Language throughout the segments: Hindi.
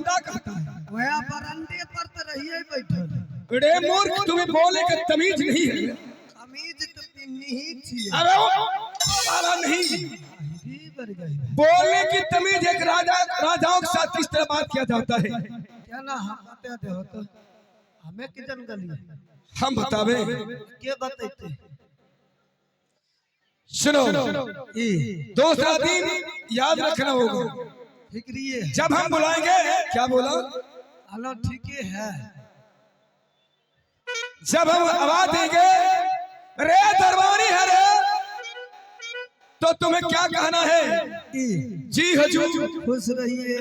बरंडा कहता है। वह बरंडे पर तो रहिए बैठल। अरे मूर्ख, तुम्हें बोले का तमीज नहीं है। कमीज तो पिन्नी ही थी। अरे वाला नहीं, बोलने की तमीज एक राजाओं के साथ किस तरह बात किया जाता है। क्या ना हम बताते हो तो हमें किधर गली हम बतावे के बताते। सुनो, दूसरा दिन याद रखना होगा। फिक्रिए जब हम बुलाएंगे, क्या बोला? हेलो ठीक है। जब हम आवाज देंगे रे दरबारी है रे, तो तुम्हें क्या कहना है? जी हजूर। खुश रहिए।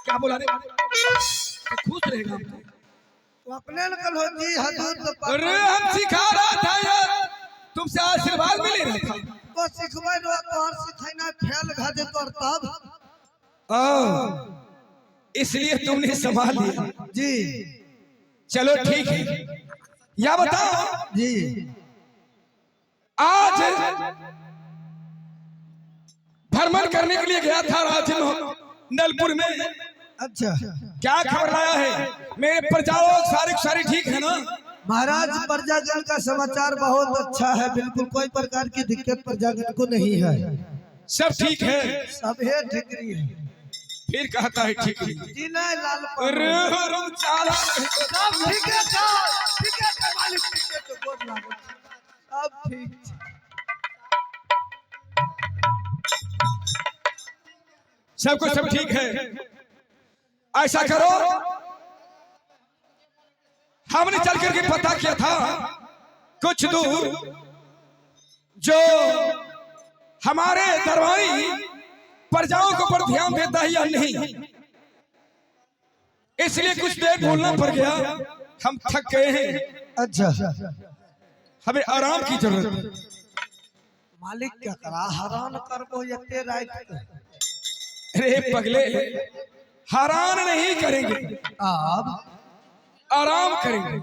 क्या बोला रे? तो खुश रहेगा तो अपने नकल हो जी हजूर। तो अरे हम सिखा रहा था यार, तुमसे आशीर्वाद मिले रहा था। तो सिखबै रो तोर सिखाइना फेल घाजे तोर तब। इसलिए तुमने संभाल लिया जी। चलो ठीक है। या बताओ जी आज भ्रमण करने के लिए गया था नलपुर में। अच्छा, क्या खबर लाया है? मेरे प्रजाओं सारी ठीक है ना? महाराज प्रजाजन का समाचार बहुत अच्छा है। बिल्कुल कोई प्रकार की दिक्कत प्रजाजन को नहीं है। सब ठीक है? सब है ठिकरी है। फिर कहता है ठीक है जी नहीं लाल अरे चाला सब ठीक है। ठीक है मालिक, ठीक है तो गोद लागो सब ठीक। सबको सब ठीक है। ऐसा करो, हमने चल करके पता किया था कुछ दूर जो हमारे दरबारी प्रजाओं के ऊपर ध्यान देता है या नहीं, इसलिए कुछ देर बोलना पड़ गया। हम थक गए हैं। अच्छा, हमें आराम की जरूरत है। मालिक क्या करा हैरान करबो यते रात। अरे पगले, हैरान नहीं करेंगे, अब आराम करेंगे।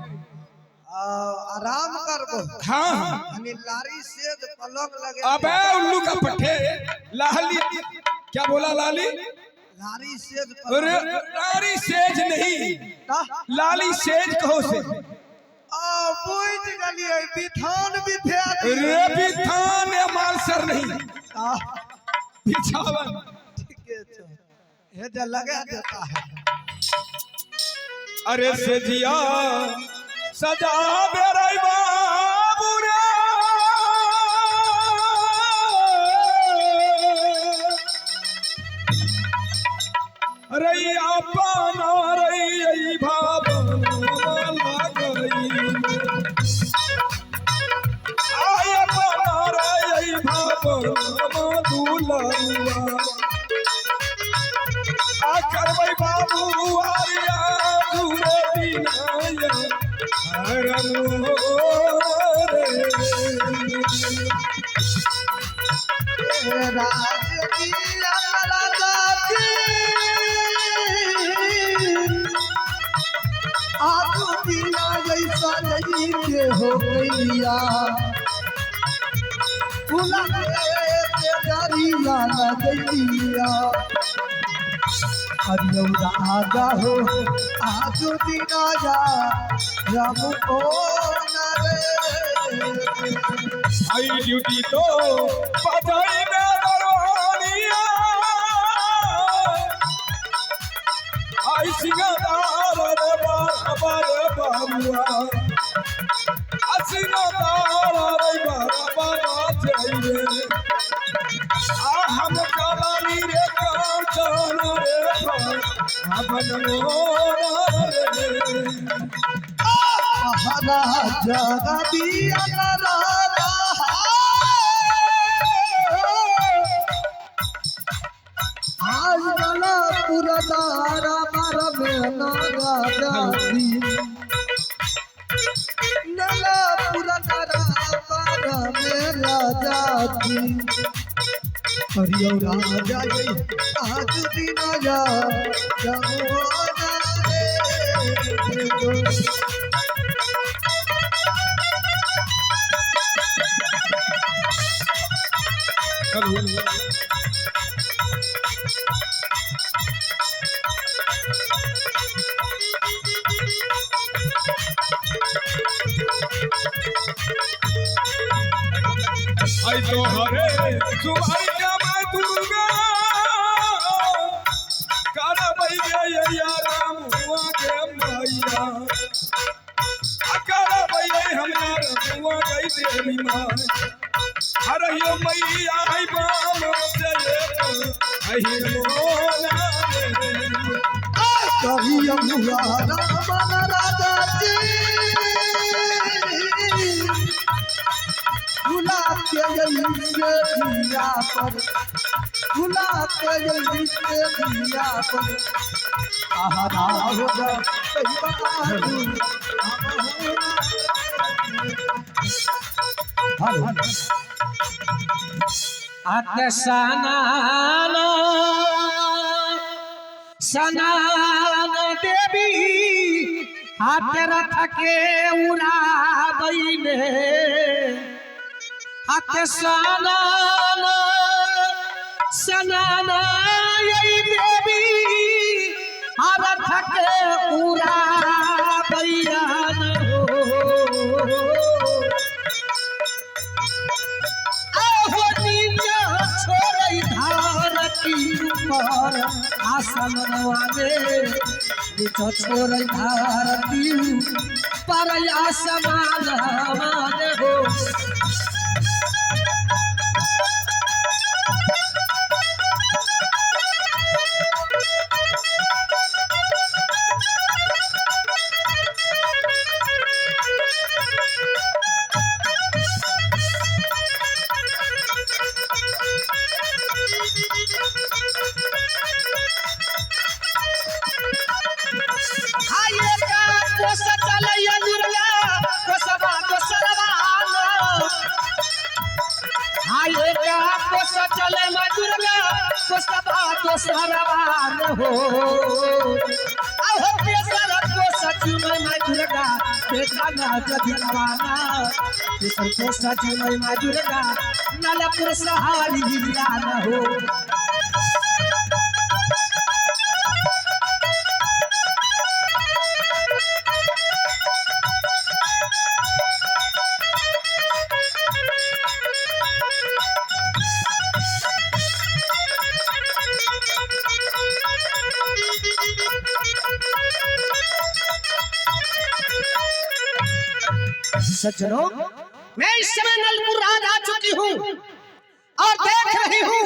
आराम करबो। हाँ हनी लारी से पलंग लगे। अबे उल्लू का पट्टे, लाली क्या बोला? लाली लारी से अरे लारी सेज नहीं, लाली सेज कहो से। बुझ गलिए बिथान बिथया। अरे बिथान या मालसर नहीं, बिछावन। ठीक है तो ये जो लगा देता है। अरे सेजिया सजा दे रे बाबू रे, अरे अपना रे भावना लगई, आय अपना रे भावना दूलवा आ करबै बाबू आरिया दूरे बिनाया हरनो रे राज की राजा की आप बिना जैसा नहीं के हो गैया। बुला के दरिया लगैया। हरियो राजा हो आज बिना जा राम को नरे। आई ड्यूटी तो बजाई में दरवानिया, आई सिंगार रे बार बाबुआ, सिंगार रे बार चाहिए। हम चलानी रे काम चलो रे अपन राजा दिया राजा आज गला पुरदारा मारा में राजा दी। नला पुरदारा मारा में राजा दी। हरियो राजा आज दिन जा जमुना रे। तेरी माँ अरे यो मैया आई बाम से आई मोना कभी अमुहारा मन राजा जी भुला के गई से दिया पर भुला के गई से दिया पर आहारा हो जा कहीं बता आते सनाना सनाना देवी हाथ रथ के उड़ा बईने हाथ सनाना सनाना यही देवी हाथ के उड़ा बैया आसन वाले नीचो छोड़ भारती पर आसमान माने हो चले माँ दुर्गा को सभा तो सरवान हो पेशर को सचू में माँ दुर्गा देखा ना जगवाना पेशर को सचू में माँ दुर्गा नलपुर सहारी ज्ञान हो सज्जनों मैं इस समय नलपुर राज आ चुकी हूँ और देख रही हूँ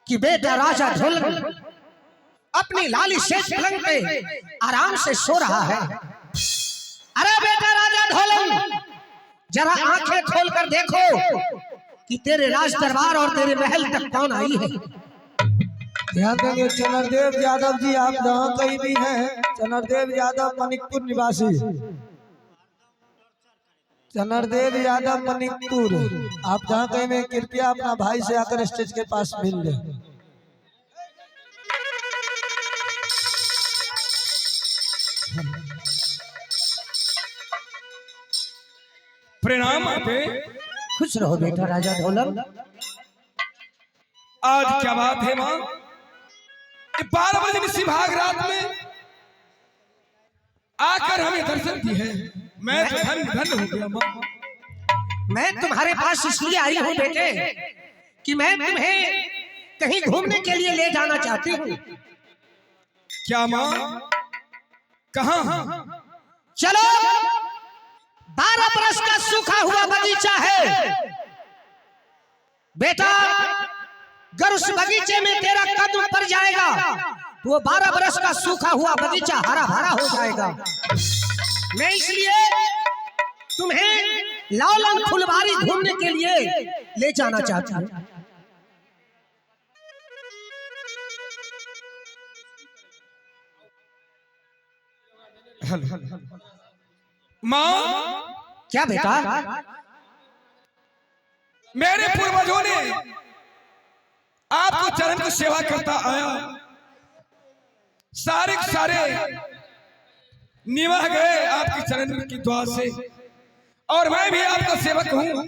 कि बेटा राजा ढोलन अपनी लाली शेष पलंग पे आराम से सो रहा है। अरे बेटा राजा ढोलन जरा आंखें खोलकर देखो कि तेरे राज दरबार और तेरे महल तक कौन आई है। ध्यान देंगे चनरदेव यादव जी आप जहाँ कहीं भी हैं चनरदेव यादव मणिकपुर निवासी चनरदेव यादव मणिकपुर आप जहाँ कहीं में कृपया अपना भाई से आकर स्टेज के पास मिल लें। प्रणाम आपे खुश रहो बेटा राजा ढोलन। आज क्या बात है माँ 12 बजे इसी भाग रात में आकर हमें दर्शन दी है। मैं तो धन्य हो गया माँ। मैं तुम्हारे पास इसलिए आई हूँ बेटे कि मैं तुम्हें कहीं घूमने के लिए ले जाना चाहती हूँ। क्या माँ कहाँ? चलो 12 बरस का सूखा हुआ बगीचा है बेटा, अगर उस बगीचे में तेरा कदम पड़ जाएगा तो वो 12 बरस का सूखा हुआ बगीचा हरा भरा हो जाएगा। मैं इसलिए तुम्हें लालन फुलवारी घूमने के लिए ले जाना चाहता हूँ। माँ क्या बेटा? मेरे पूर्वजों ने आपको चरण की सेवा करता आया, सारे निभा गए आपके चरण की दुआ से, और मैं भी आपका सेवक हूं।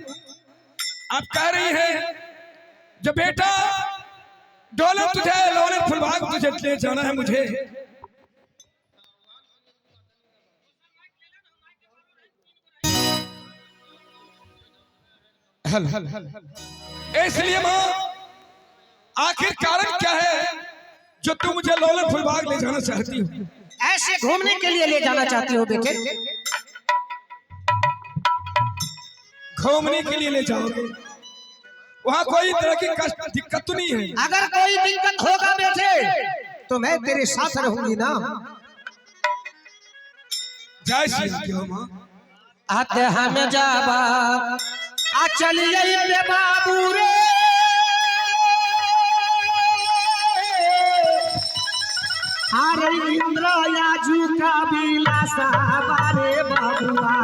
आप कह रही हैं जो बेटा ढोलन तुझे लालन फुलबाग तुझे ले जाना है मुझे। इसलिए माँ आखिर कारण क्या है जो तुम मुझे लालन फुलबाग ले जाना चाहती हो? ऐसे घूमने के लिए ले जाना चाहती हो बेटे? घूमने के लिए ले जाओगे, वहाँ कोई तरह की कष्ट दिक्कत तो नहीं है? अगर कोई दिक्कत होगा बेटे तो मैं तेरे साथ रहूंगी ना। जय श्री राम क्यों माँ? आते हम जाबा आ चलिए रे बाबू रे, अरे इंद्र याजू का बिलासा बारे बाबुआ,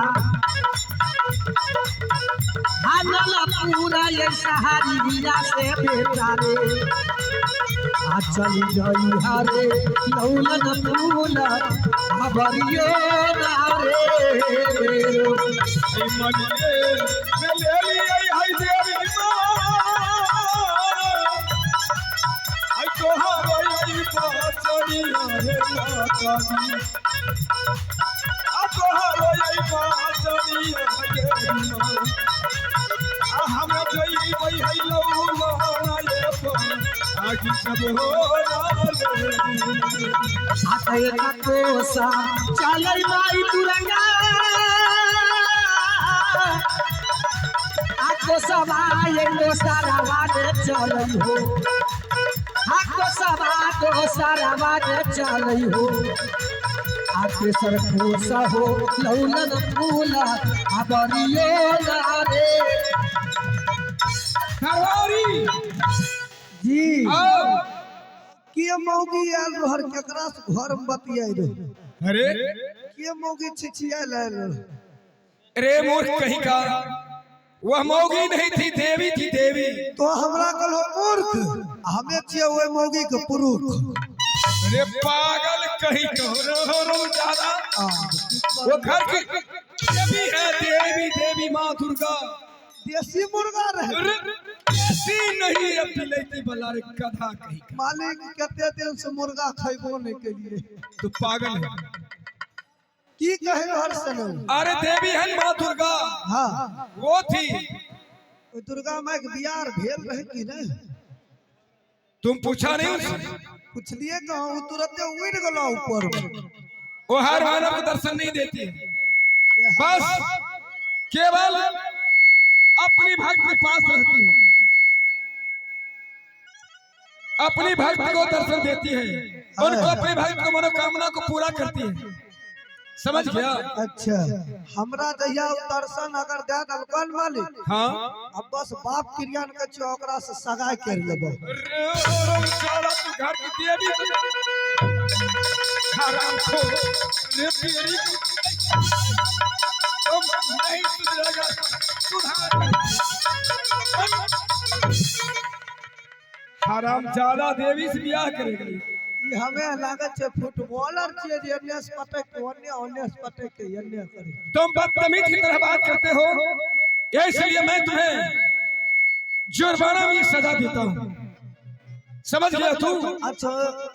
हानल पूरा ये सहारिया से बेटा रे, आ चली जाई हारे लौलन फूल खबरियो ना रे बेरो। आते का कोसा चलै माई तुरंगा, आको सवाय लो सारा वादे चलै हो, आको सवा तो सारा वादे चलै हो, आके सर कोसा हो लौलन फूला खबरियो ना रे। घरवारी जी आओ। के मौगी आयल रहर केकरा से घर में बतियाई रो? अरे के मौगी छिछियाल आयल रह? रे मूर्ख कहीं का, वह मौगी नहीं थी, देवी थी, देवी। तो हमरा कहो मूर्ख, हमें छिए ओए मौगी के पुरुष। अरे पागल कहीं कहो ज्यादा, वो घर की देवी है, देवी देवी माँ दुर्गा। देसी मुर्गा रहे अरे ऐसी नहीं है बिलैती बला रे गधा कहीं का। मालिक कहते दिन से मुर्गा खैबो नहीं के लिए। तू पागल है। की कहे हर सनो? अरे देवी है माँ दुर्गा। हाँ वो थी। ओ दुर्गा माँ के बियाह भेल रहे कि नहीं? तुम पूछा नहीं उससे? पूछलिए कहाँ, वो तुरंत उड़ गला ऊपर। वो हर मानव को दर्शन नहीं देती है, बस केवल अपनी भक्त के पास रहती है, अपनी भक्त को दर्शन देती है, उनको अपनी भक्त को मनोकामना को पूरा करती है। समझ गया? अच्छा हमरा जहिया दर्शन अगर दे दलकन मालिक, हाँ अब बस बाप क्रियान के छो ओकरा से सगाई कर लेबो। घर की देवी हराम खो रे तेरी तुम नहीं सुधरेगा, सुधार। हराम ज्यादा देवी से ब्याह करेगा। ई हमें लागत छे फुटबॉलर छे जे एने से पटक के ओने से पटक के एने करे। तुम बदतमीज की तरह बात करते हो, इसलिए मैं तुम्हें जुर्माना में सजा देता हूँ। समझ गया तू? अच्छा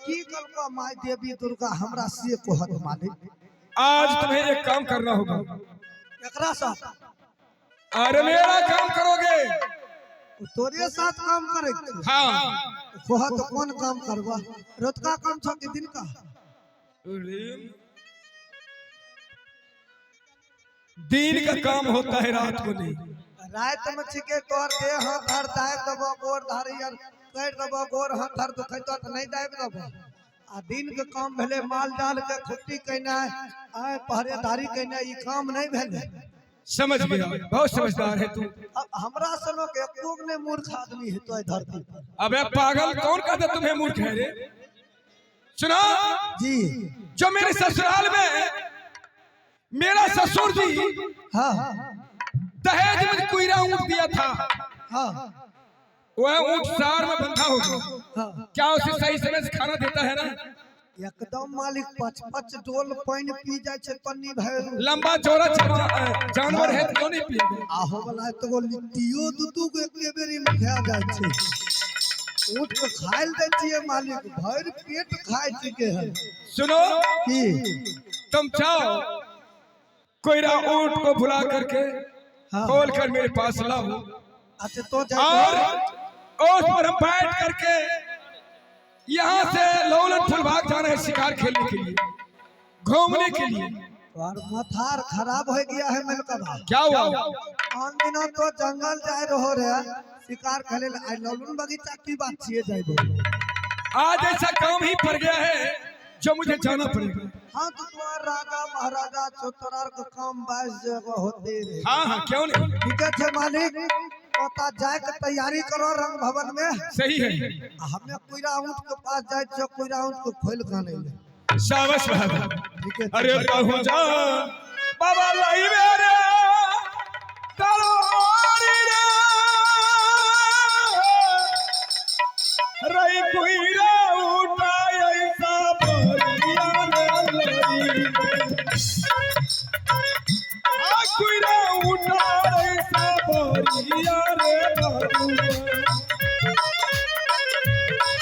की कल माय देवी दुर्गा हमरा से कहत मालिक? आज तुम्हें एक काम करना होगा। एकरा साथ? अरे मेरा काम करोगे? तोरे साथ काम करे? हाँ। कहत कौन काम करबा? रात का काम छ कि दिन का? दिन का काम होता है, रात को नहीं। रात में छिके तोर देह हाथ धर दाब दबो, गोर धारी यार कर दबो, गोर हाथ धर दुखैतो त नहीं दाब दबो। आ दिन के काम भेले माल जाल के खुट्टी कहना है, पहरेदारी कहना, ई काम नहीं भेले। समझ गया, बहुत समझदार है तू। अब हमरा सनो के एको ने मूर्ख आदमी है तो धरती पर। अबे पागल, कौन कहता तुम्हें मूर्ख है रे? सुनो जी, जो मेरे ससुराल में मेरा ससुर जी हाँ दहेज में कुइरा ऊँट दिया था, हाँ वह ऊँट सार में बंधा होगा, हाँ, क्या उसे सही समय से खाना देता है ना? एकदम मालिक 5-5 डोल पानी पी जाए छे पन्नी भर। लंबा चौड़ा जानवर है तो क्यों नहीं पिएगा? आहो वाला तो वो लिट्टियो दूधू के एके बेरी में खा जाए छे। ऊँट को खाइल दे छिए मालिक, भर पेट खाए छिके है। सुनो की तुम चाहो कोयरा ऊँट को भुला करके हाँ। खोल कर मेरे पास लाओ, अच्छा तो और उस पर हम बैठ करके यहाँ से लौलन फुलबाग जाना है शिकार खेलने के लिए, घूमने के लिए। और मथार खराब हो गया है मेलकबा। क्या हुआ? आन दिनों तो जंगल जाए रहो रे शिकार करे आई ललन बगीचा की बात छिए जाइबो। आज ऐसा काम ही पड़ गया है जो मुझे जाना पड़ेगा। हाँ तो तुम्हार राजा महाराजा चौतरार का काम 22 जगह होते रहे। हाँ हाँ क्यों नहीं, ठीक है मालिक, ओता जाए के तैयारी करो रंग भवन में। सही है। हमें कोईरा ऊंट के पास जाए छो, कोईरा ऊंट को खोल खाने ले। शाबाश बहादुर। ठीक है अरे कहूँ जा बाबा लाई मेरे तलवारी रे रई कुईरा उठाए ऐसा बोलिया रे लई आ कुईरा उठाए ऐसा बोलिया रे बरुआ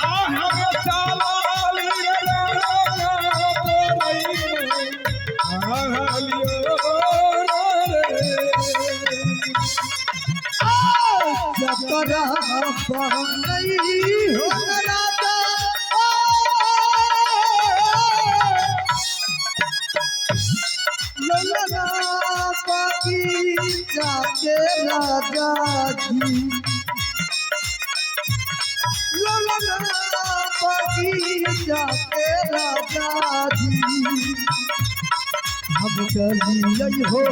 आ हम चला लिया जकरा नहीं हो राजा ललना बाकी जाके राजा जी ललना बाकी जाके राजा जी हम चली हो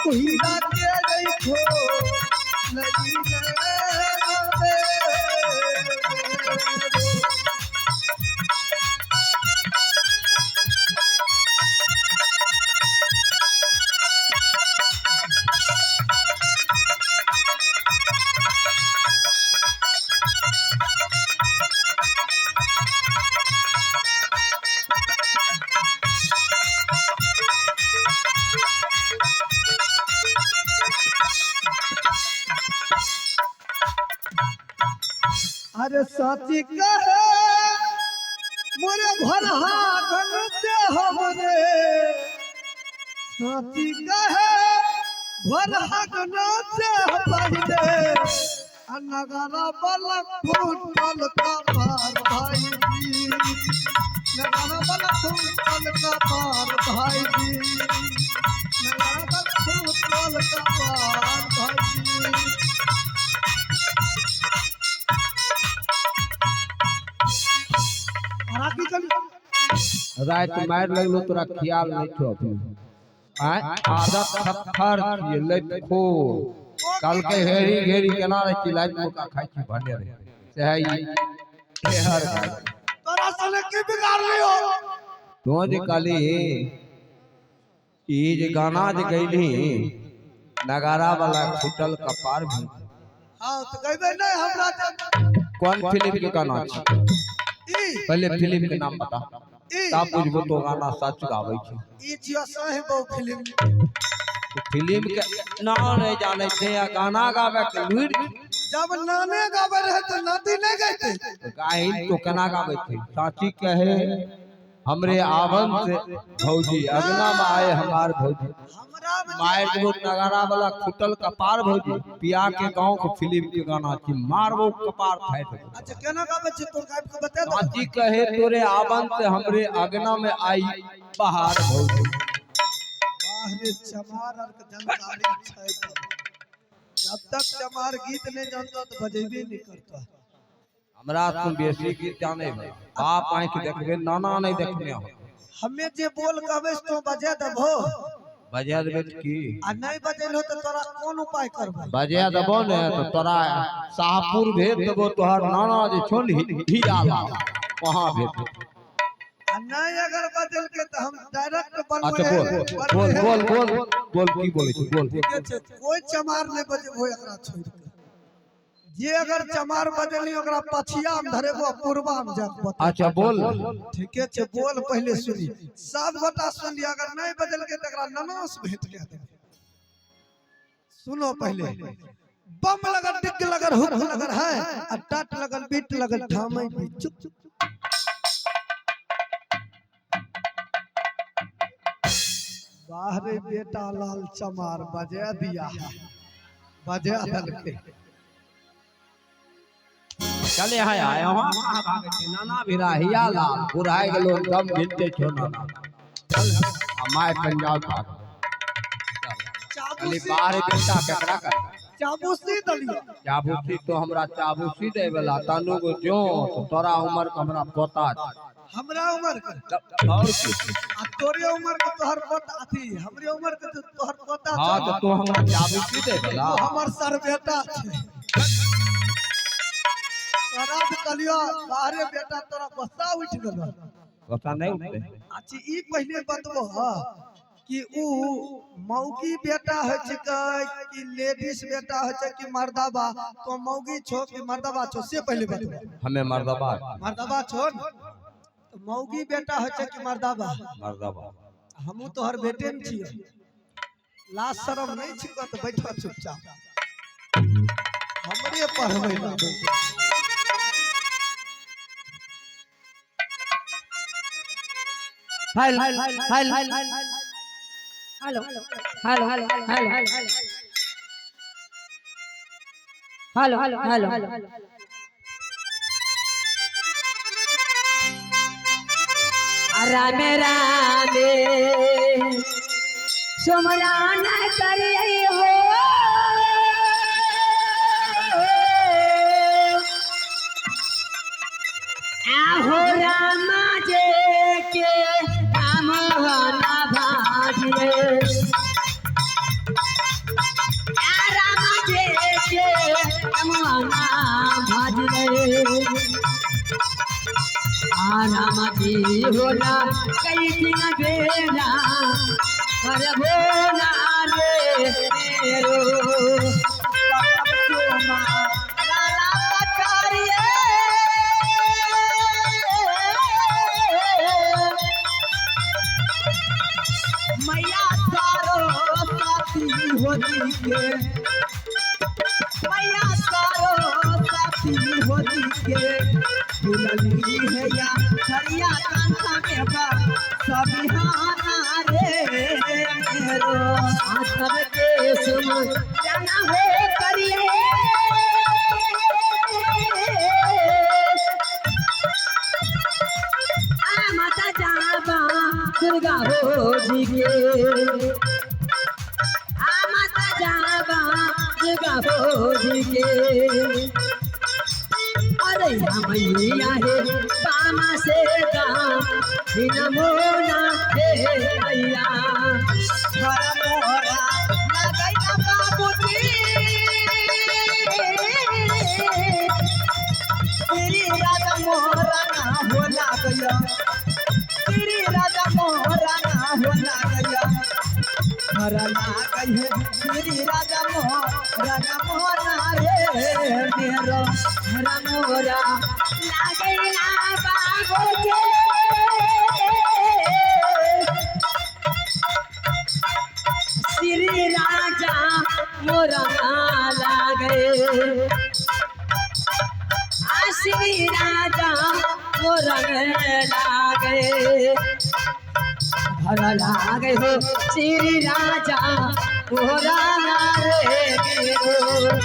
कोई राके नहीं हो नहीं अरे साथी कहे मोरे घर हागन से हमरे साथी कहे घर हागन से हमरे नगारा बलक फूटल कपार भाई जी नगारा बलक फूटल कपार भाई जी नगारा बलक फूटल कपार भाई जी। रात मार लगलो तोरा ख्याल नहीं छो अभी आदत थर ये लखो कल के हेरी घेरी केना रे चिल्लाई मौका खाई छी भने रे सही हर तोरा साले की बिगाड़ लियो तो जे काली ई जे गाना जे गईली नगारा वाला फुटल कपार भी। हां तो कहबे नहीं हमरा कौन फिल्म के गाना छी पहले फिल्म के नाम बता ता बुझबो तो गाना सच गाबै छी ई जिया सही बहु फिल्म फिल्म के ना नहीं जाने थे या गाना गावे के लुर जब नाने गावे रहे तो नदी नहीं गईते तो काहे तो केना गावे थे साची कहे हमरे आवन से भौजी अगना में आए हमार भौजी हमरा मार देबो नगारा वाला फुटल कपार भौजी पिया के गांव के फिल्म के गाना छी मारबो कपार फाट। अच्छा केना गावे छी तो गायब के बता दो साची कहे तोरे आवन से हमरे अगना में आई बहार भौजी बाहरे चमार और के जानकारी छै जब तक चमार गीत नहीं जानता तो बजेबे नहीं करता। हमरा तुम बेसी गीत जाने भाई आप आंख देखबे नाना नहीं देखने हो हमें जे बोल कहबे तो बजा देबो बजा देबे की आ नहीं बजेलो तो तोरा कौन उपाय करबो बजा देबो ने तो तोरा शाहपुर भेज देबो तोहर नाना जे छोन ही आला वहां भेज आ नहीं अगर बदल के तो हम डायरेक्ट अच्छा बनवे बोल बोल बोल बोल बोल की बोले छी बोल ठीक है कोई चमार नहीं बजेबो एकरा छोड़ के जे अगर चमार बजली ओकरा पछिया में धरेबो पूर्वा में जाक बता। अच्छा बोल ठीक है बोल पहले सुनी सब गोटा सुन लिया अगर नहीं बदल के तकरा ननास भेट के दे सुनो पहले बम लगन डिग लगन हुक लगन है आ टट लगन बीट लगन ठामै भी चुप चुप बाहरे बेटा लाल चमार बजा दिया बजा दल के चले हाय आए वहां कहां भागे छी नाना भिरा हिया लाल बुराई गेलो दम भिनते छो नाना चल माय पंजाब का अली बाहर बेटा केकरा कर चाबूसी दलिया चाबूसी तो हमरा चाबूसी दे वाला तानु को जो तो तोरा उम्र का हमरा पता है हमरा उम्र के और की आ तोरे उम्र के तोहर पता थी हमरे उम्र के तो तोहर पता हां तो तू हमरा चाबूसी दे वाला तो हमर सर बेटा छे तोरा कलियो बाहरे बेटा तोरा गुस्सा उठ गेलो पता नहीं उठते अच्छा ई पहले बतबो कि ऊ मौगी बेटा है कि लेडीज बेटा है कि मर्दाबा तो मौगी छो कि मर्दाबा छो से पहले बतबो हमें मर्दाबा छो तो मौगी बेटा है कि मर्दाबा हमू तोहर बेटे न छियो लाज शरम नहीं छिको तो बैठो चुपचाप हमरे पढ़बै लागो hello hello hello hello hello hello hello hello रामे रामे सुमरा न करिए हो आहो रामा जे के रामा भाजिए रामा जे के रामा भाजिए रामा जी होला कई दिन बेरा पर भोला रे मेरो लाला पकारिए मैया सारो साथी होती के मैया सारो साथी होती के दुलली है या छरिया कांता में बा सबिहाना रे मेरो सब के सुन जाना हो करिए आ माता जाबा दुर्गा हो जी के आ माता जाबा दुर्गा हो जी के अरे मैया है बामा से मोना हे मैया घर मोरा लगैया बाबूजी तेरी राजा मोरा ना होला गया तेरी राजा मोरा ना होला गया घर लागई है तेरी राजा मोरा ना मोरा रे मेरो घर मोरा लागैया बाबूजी श्री राजा मोरा लागे श्री राजा मोरा लागे घर लागे हो श्री राजा मोरा रे मेरो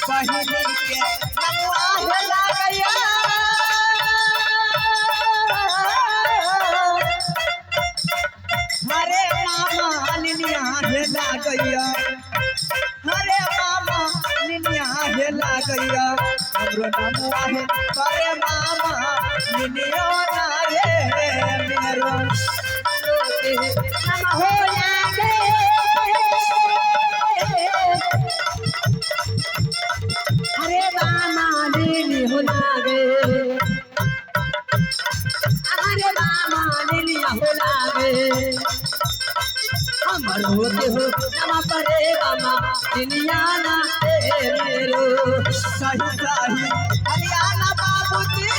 पहले के नमुआ लागया हरे मामा निनिया हेला गया हरे मामा निनिया हेला गया हमरो नमुआ है हरे मामा निनिया ना रे मेरो रोते हम हो लागे अरे मामा नीली हो लागे अरे मामा नीली हो लागे हमर होते हो नवा परे मामा नीलियाना मेरो सही सही हरियाणा बाबूजी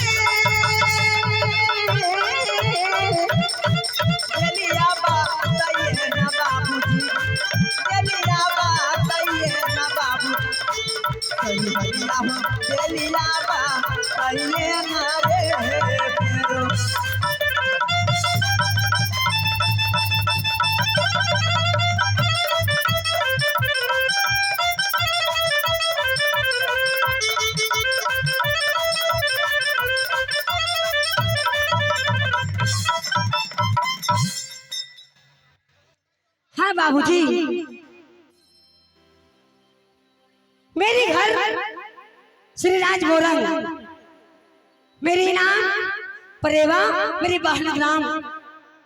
चलिया बताइए ना बाबूजी चलिया बताइए ना बाबूजी चलिया बताइए ना रे मेरो बाबूजी, मेरी घर श्री राज मोरंग, मेरी नाम परेवा, मेरी बहन का नाम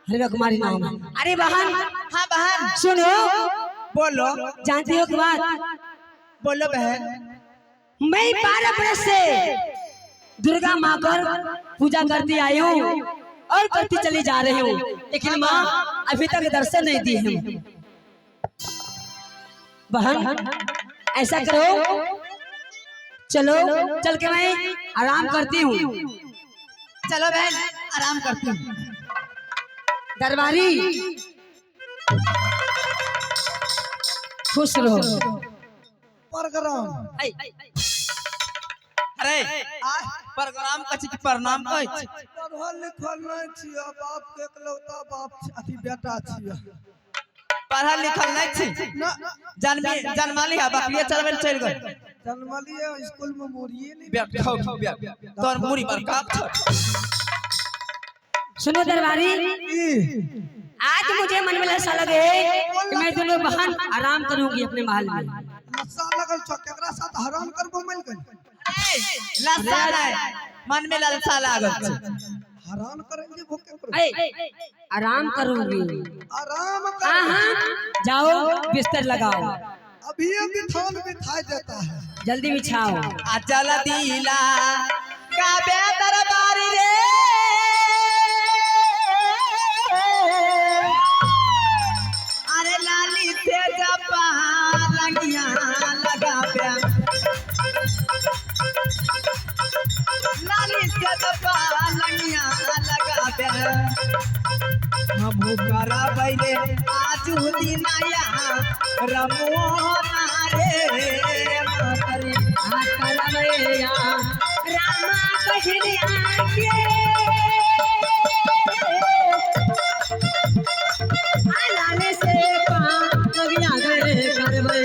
हरिवा कुमारी नाम है। अरे बहन, हाँ बहन, सुनो, बोलो। जानती हो कि बात? बोलो बहन। मैं 12 बरस से दुर्गा माँ पर पूजा करती आई हूँ और करती चली जा रही हूँ, लेकिन माँ अभी तक दर्शन नहीं दी है। बहन ऐसा करो, चलो चल के मैं आराम करती हूँ। चलो बहन, आराम करती हूँ। दरबारी खुश रहो। परगराम अरे प्रोग्राम कछि कि प्रणाम कहै छी। पढ़ल लिखल नहीं छियै, बाप के एकलौता बाप अथी बेटा छियै। पढ़ल लिखल नहीं छी, जन्माली है बकरिया चलबे चल गए। जन्मलिए स्कूल में मोरिए नहीं बैठ खाओ बैठ, तोर मुरी पर काप छ। सुनो दरबारी, आज मुझे मन में ऐसा लगे कि मैं दोनों बहन आराम करूंगी अपने महल में। नशा लगल छ, केकरा साथ हराम करबो मिल गई। लसा नहीं, मन में लालसा लागल छ। हराम करेंगे वो केकरो। आराम करूंगी। आराम कर। हाँ, जाओ बिस्तर लगाओ। अभी थान बिठाई देता है। जल्दी बिछाओ। अचल दिला काबे दरबारी रे, अरे लाली से जपा लगिया लगाबे, लाली से जपा लगिया लगाबे। हम करा बैले आजू दिनाया रमोना रे मतरी कलमैया रामा कहनिया के आलाने से लगिया गए करबे,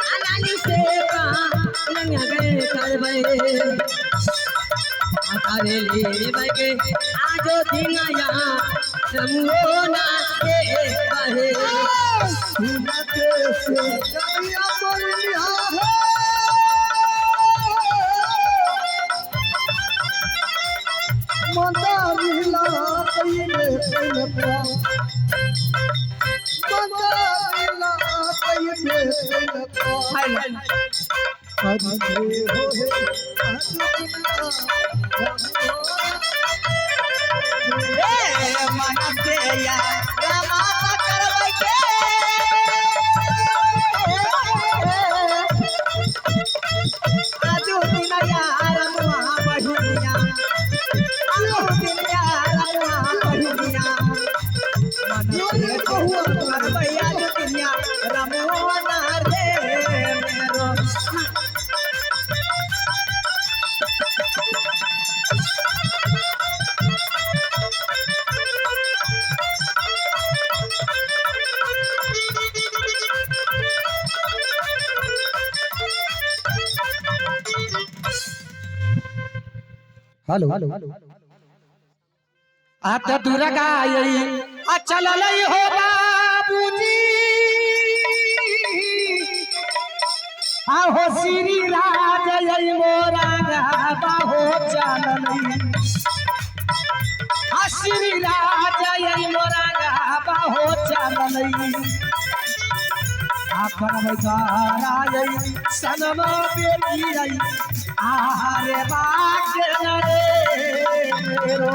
आलाने से लगिया गए करबे। अरे ले बगे आजो दिनाया रमोना के बहे। हेलो आत दुर्गा आई चल हो बाबूजी, आहो श्री राज मोरा गाबा हो चलई, श्री राज मोरा गाबा हो चलई। आखन बजाराई सनमा बेटी आई आरे बाग रे मेरो।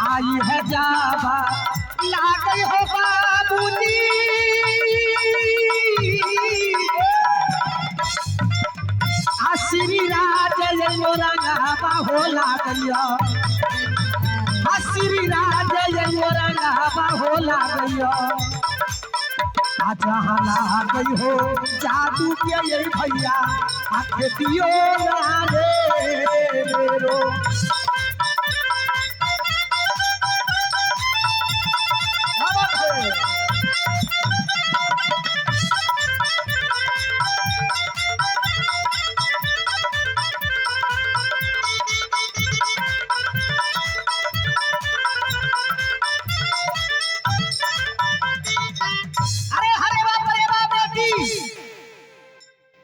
आई है जावा लागई हो बाबूजी, श्री राज मोरा गाबा हो लागइया, श्री राज मोरा गाबा हो लागइया। आज हाला गई हो जादू के ये भैया आंख दियो ना रे मेरो।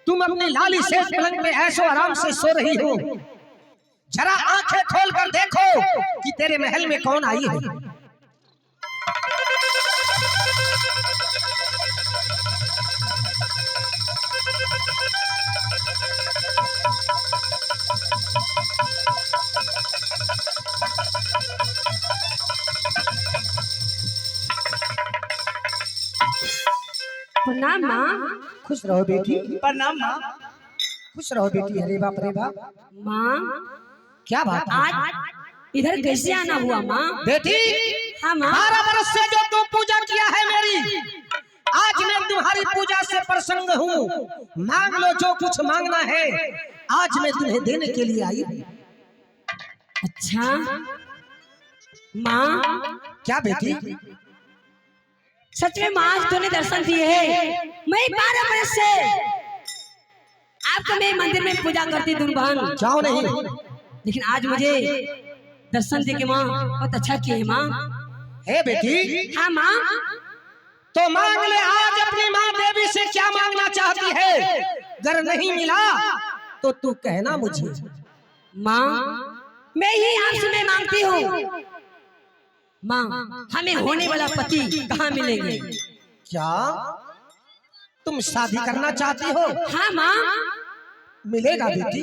तुम अपनी लाली से पलंग पे ऐशो आराम से सो रही हो, जरा आंखें खोल कर देखो कि तेरे महल में कौन आई है। प्रणाम माँ। खुश रहो बेटी। प्रणाम माँ। खुश रहो बेटी। अरे बाप रे बाप। माँ क्या बात है? आज इधर कैसे आना हुआ माँ? बेटी हाँ माँ। 12 वर्ष से जो तू पूजा किया है मेरी, आज मैं तुम्हारी पूजा से प्रसन्न हूँ। मांग लो जो कुछ मांगना है, आज मैं तुम्हें देने के लिए आई हूँ। अच्छा माँ। क्या बेटी? सच में माँ आज तूने दर्शन दिए है। मैं 12 वर्ष से आपको मैं मंदिर में पूजा करती दूर बहन। जाओ नहीं, लेकिन आज मुझे दर्शन दे के माँ बहुत अच्छा किए है माँ। हे बेटी। हाँ माँ। तो मांग ले आज अपनी माँ देवी से क्या मांगना चाहती है। अगर नहीं मिला तो तू कहना मुझे। माँ मैं ही आपसे मैं मांगती हूँ माँ, हमें होने वाला पति कहाँ मिलेंगे? क्या तुम शादी करना चाहती हो? हाँ माँ। मिलेगा बेटी।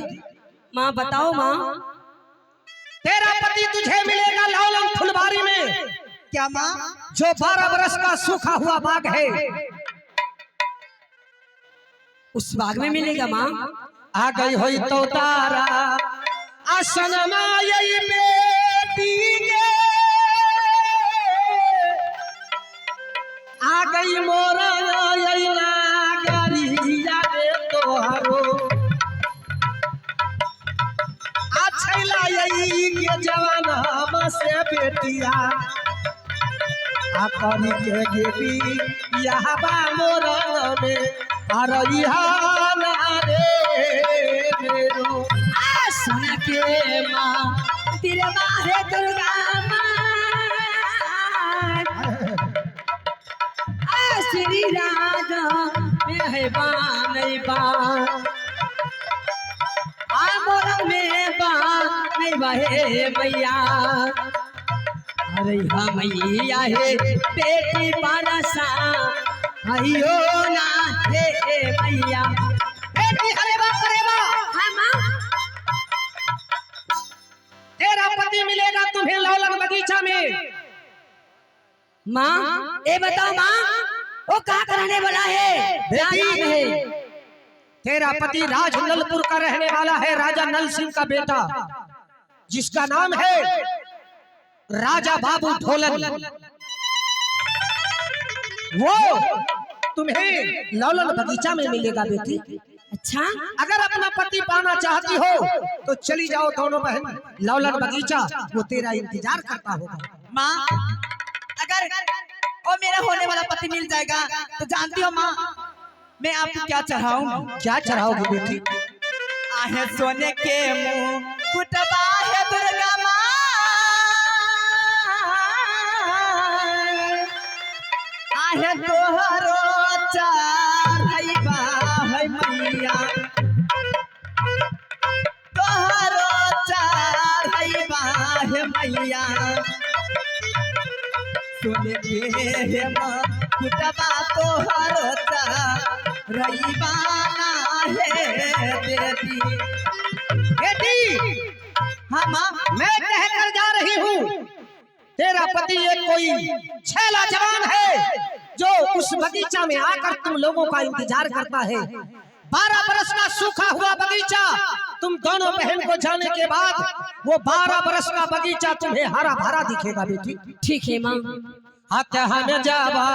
माँ बताओ माँ। तेरा पति तुझे मिलेगा लौलन फुलबारी में। क्या माँ? जो 12 वर्ष का सूखा हुआ बाग है, उस बाग में मिलेगा माँ। आ गई होई तो तारा आसन माई बेटी गे, आ गई मोरा नागरिया रे तोहरो, आछला यही के जवाना से बेटिया आ करी के गेबी यहाँ बा मोरा में आ रही ना रे मेरो। सुन के माँ तेरे माँ है दुर्गा माँ, श्री राधा मेहबान मोर में बाहे मैया। अरे हाँ मैया है बेटी पारसा अयो ना हे मैया। बेटी अरे बाप रे बाप। हाँ माँ। तेरा पति मिलेगा तुम्हें लौलन बगीचा में। माँ ये बताओ माँ वो कहाँ का रहने वाला है? क्या नाम है? तेरा पति राज नलपुर का रहने वाला है, राजा नल सिंह का बेटा, जिसका नाम है राजा बाबू ढोलन। वो तुम्हें लौलन बगीचा में मिलेगा बेटी। अच्छा अगर अपना पति पाना चाहती हो तो चली जाओ दोनों बहन लौलन बगीचा, वो तेरा इंतजार करता होगा। माँ अगर वो मेरा होने वाला पति मिल जाएगा तो जानती हो माँ मैं आपको क्या चढ़ाऊंगी? क्या चढ़ाओगी बेटी? आहे सोने के मुंह कुटबा है दुर्गा माँ, आहे तोहरो चढ़ाइबा है मैया, तोहरो चढ़ाइबा है मैया। सोने के माँ कुटबा तोहरो चढ़ाइबाना है बेटी। बेटी हाँ माँ। मैं कहकर जा रही हूँ, तेरा पति एक कोई छैला जवान है जो उस बगीचा में आकर तुम लोगों का इंतजार करता है। 12 बरस का सूखा हुआ बगीचा, तुम दोनों बहन को जाने के बाद वो 12 बरस का बगीचा तुम्हें हरा भरा दिखेगा बेटी। ठीक है माँ। हाथ हमें जावा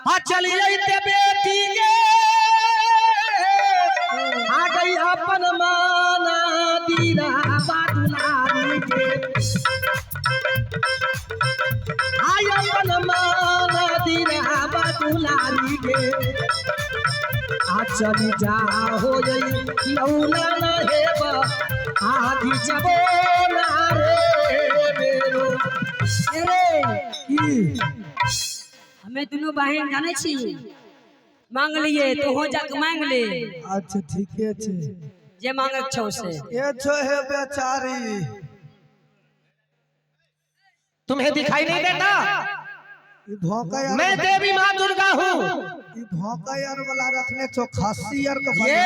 आ चलिए ते बेटी गे आ गई अपन माना दीना बादुलारी गे आई अपन माना दीना बादुलारी गे आ चली जा हो गई लौला न हेबा आधी जबो ना रे मेरो हमें दोनों बहन जाने छी मांग लिए तो हो जाक मांग ले। अच्छा ठीके छे जे मांगक छौ से ये छो है बेचारी तुम्हें दिखाई नहीं देता ई भौंका मैं देवी माँ दुर्गा हूँ। ई भौंका यार वाला रखने छो खासी यार को ये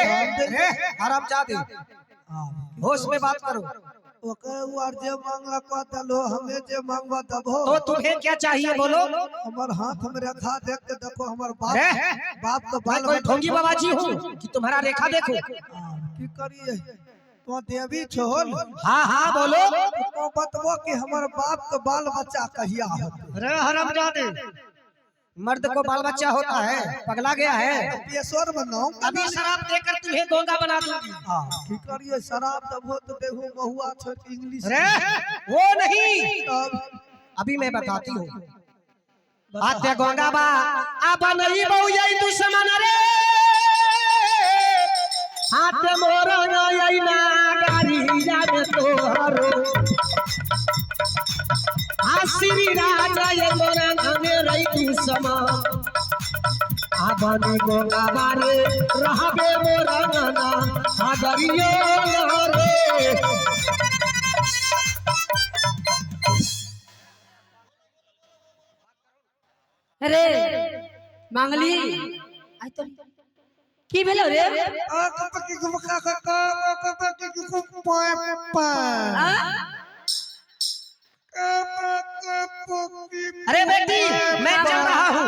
हरामजादी होश में बात करो। ओके वार जे मांगला को दलो हमें जे मांगवा दबो तो तुम्हें क्या चाहिए बोलो। हमर हाथ में रेखा देख के देखो हमर अरे! बाप तो मैं बाल कोई ढोंगी बाबाजी हूँ कि तुम्हारा रेखा देखो। की करिए तो देवी छोल हाँ हाँ बोलो। तो बतबो कि हमर बाप के बाल बच्चा कहिया होते अरे हरामजादी मर्द को बाल बच्चा होता है पगला गया है। पेशवर बनाऊं अभी शराब देकर तुम्हें गोंगा बना दूंगी। की करिए शराब दबो तो देहु महुआ छ इंग्लिश अरे वो नहीं तब अभी मैं बताती हूँ। आते गोंगा बा अब नहीं बहु यही दुश्मन रे हाथ मोरा नहीं ना गाड़ी जाने तोहरो श्री राजा ये मोरा नामे रही दुश्मन आबनी गोंगा बारे रहबे मोरा नाना आदरियो रे। अरे मांगली आई तो की भेलो रे अरे बेटी मैं चल रहा हूँ।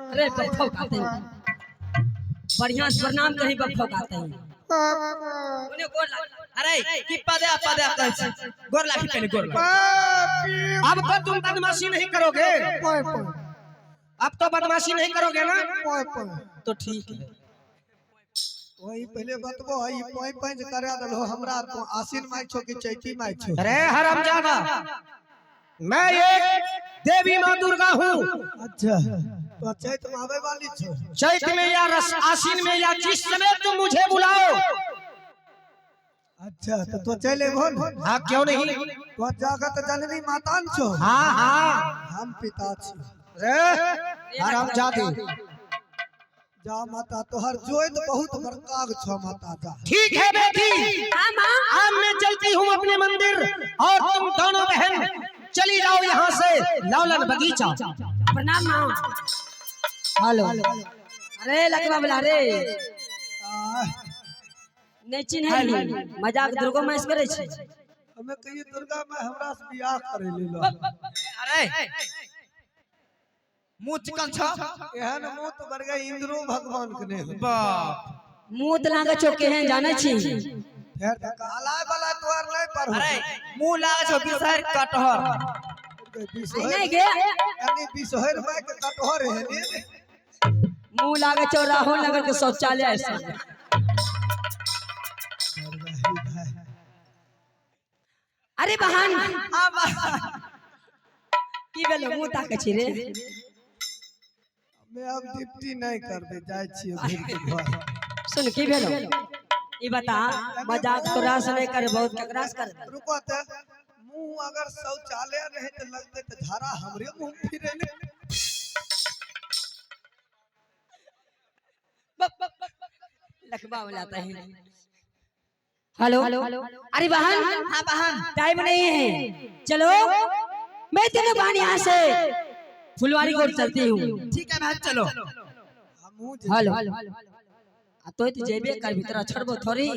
अरे बफो खाते हैं बढ़िया से प्रणाम कहीं बफो खाते हैं उन्हें गोर लग। अरे की पदे गोर लाठी पहले गोर लाठी। अब तो तुम बदमाशी नहीं करोगे। अब तो बदमाशी नहीं करोगे ना तो ठीक है। वही पहले बतबो हई पोई पंज करा दलो हमरा तो आसीन माई छो कि चैती माई छो अरे हरामजादा मैं एक देवी माँ दुर्गा हूँ। अच्छा तो चैत में आवे वाली छो चैत में या आसीन में या जिस समय तुम मुझे बुलाओ। अच्छा तो चले बोल हाँ क्यों नहीं। तो जागत जननी मातान छो हाँ हाँ हम पिता छी अरे हरामजादी जा माता तोहर जोइत बहुत बड़का छो माता जा ठीक है बेटी अब मैं चलती हूँ अपने मंदिर और तुम दोनों बहन चली जाओ यहाँ से लौलन बगीचा। प्रणाम मां। हेलो अरे लकवा बुला रे नहीं चिन्ह मजाक दुर्गो मैस करे छी हमें कहिए दुर्गा में हमरा से बियाह करे ले लो अरे मुंह चिकन छ एहन मुंह तो बरगा इंद्रो भगवान के ने बाप मुंह त लागे छो केहन जाने छी फिर काला वाला तोर नहीं पर अरे मुंह लागे छो बिसहर कटहर नहीं गे यानी 200 रुपए के कटहर है ने मुंह लागे छो राहुल नगर के शौचालय ऐसा। अरे बहन की भेलो मुंह ताके छी रे मैं अब डिप्टी नहीं करबे जाय छी घर के घर सुन की भेलो ई बता मजाक तोरा से नहीं करे बहुत ककरा से कर। रुको त मुंह अगर शौचालय रहे तो लगते तो धारा हमरे मुंह फिरे ने लखबा हो जाता है। हेलो अरे बहन हां बहन टाइम नहीं है चलो मैं तेरे बहन यहाँ से फुलवारी कोट चलती हूँ। ठीक है बहन चलो। मुंह हेलो तो जेबे कर भीतर छड़बो थोड़ी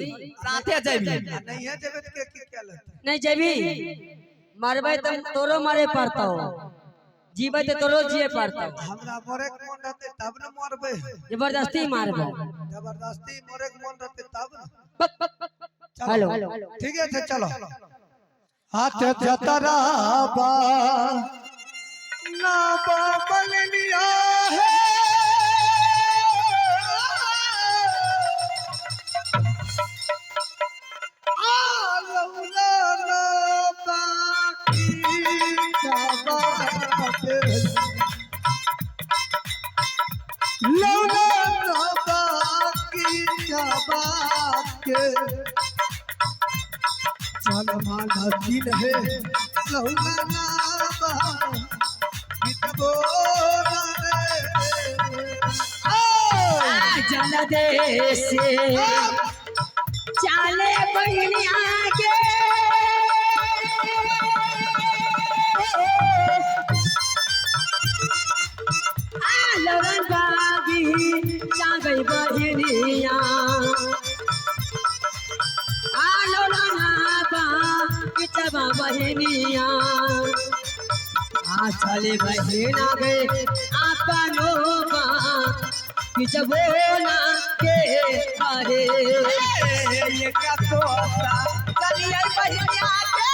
साथे जाबी नहीं है जेबे के क्या लगता नहीं जेबी मारबे तुम तोरो मारे पड़ता जीवे तो तोरो जिए पड़ता हमरा मोरे के मन रहते तब न मरबे जबरदस्ती मारबो जबरदस्ती मोरे के मन रहते तब न हेलो ठीक है चलो हाथ जतरा बा ना बलनिया है लौला ना बाकी बात लौला ना बाकी बात चल माना दिन है लौला ना बाकी जल देश चाले बहनिया के लौरन बागी चागई बहनिया चबा बहनिया चले बहना गए आपनो जबो ना के अरे ये क्या तोता चलिए बहनिया के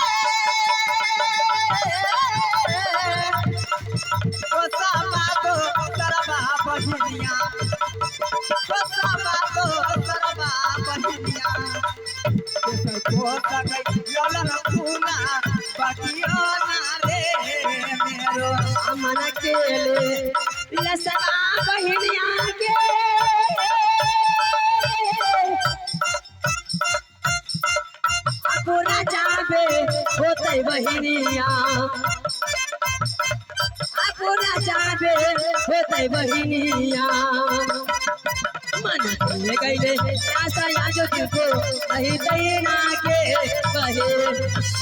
कोसा बातो सरबा बहनिया कोसा बातो सरबा बहनिया कोसा गई ललन फूला बकियो ना रे मेरो मन केले लसना बहनिया के पूरा जाबे होते बहनिया पूरा जाबे होते बहनिया मन ले गईले आशा याजो तुको नहीं देना के कहे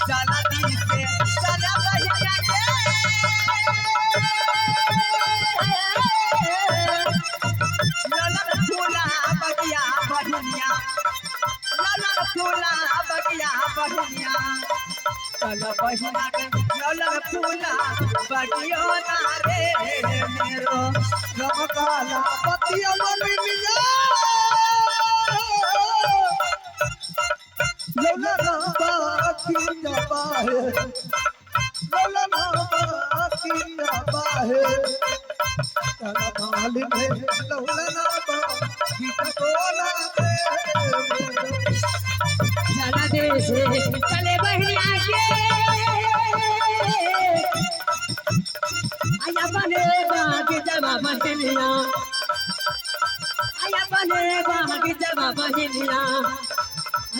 चला दी से चला बहनिया के ललन फूला बगिया बहनिया ललन फूला बगिया बहनिया चल बहना के ललन फूला बगियो ना रे मेरो रमकाला पतिया मनिया लौला ना बाकी बाहे लौला ना बाकी बाहे चल माल में लौला ना बाकी बोला जला देश चले बहनिया के आया बने बागी जबा बहनिया आया बने बागी जबा बहनिया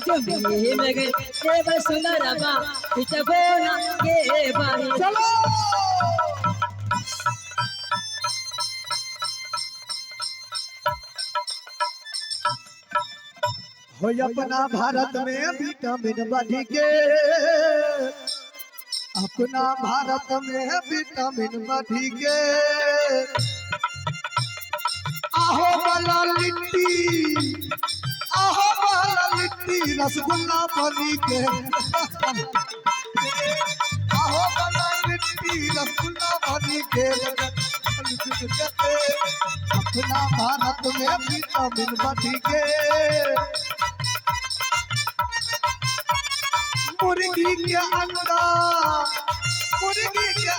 जो मेरे में गए देव सुंदरबा जबोना के बहन चलो हो अपना भारत में विटामिन बढ़ी के अपना भारत में विटामिन बढ़ी के आहो वाला लिट्टी आहो वाला लिट्टी रसगुल्ला बनी के आहो वाला लिट्टी रसगुल्ला बनी के अपना भारत में विटामिन बढ़ी के मुर्गी के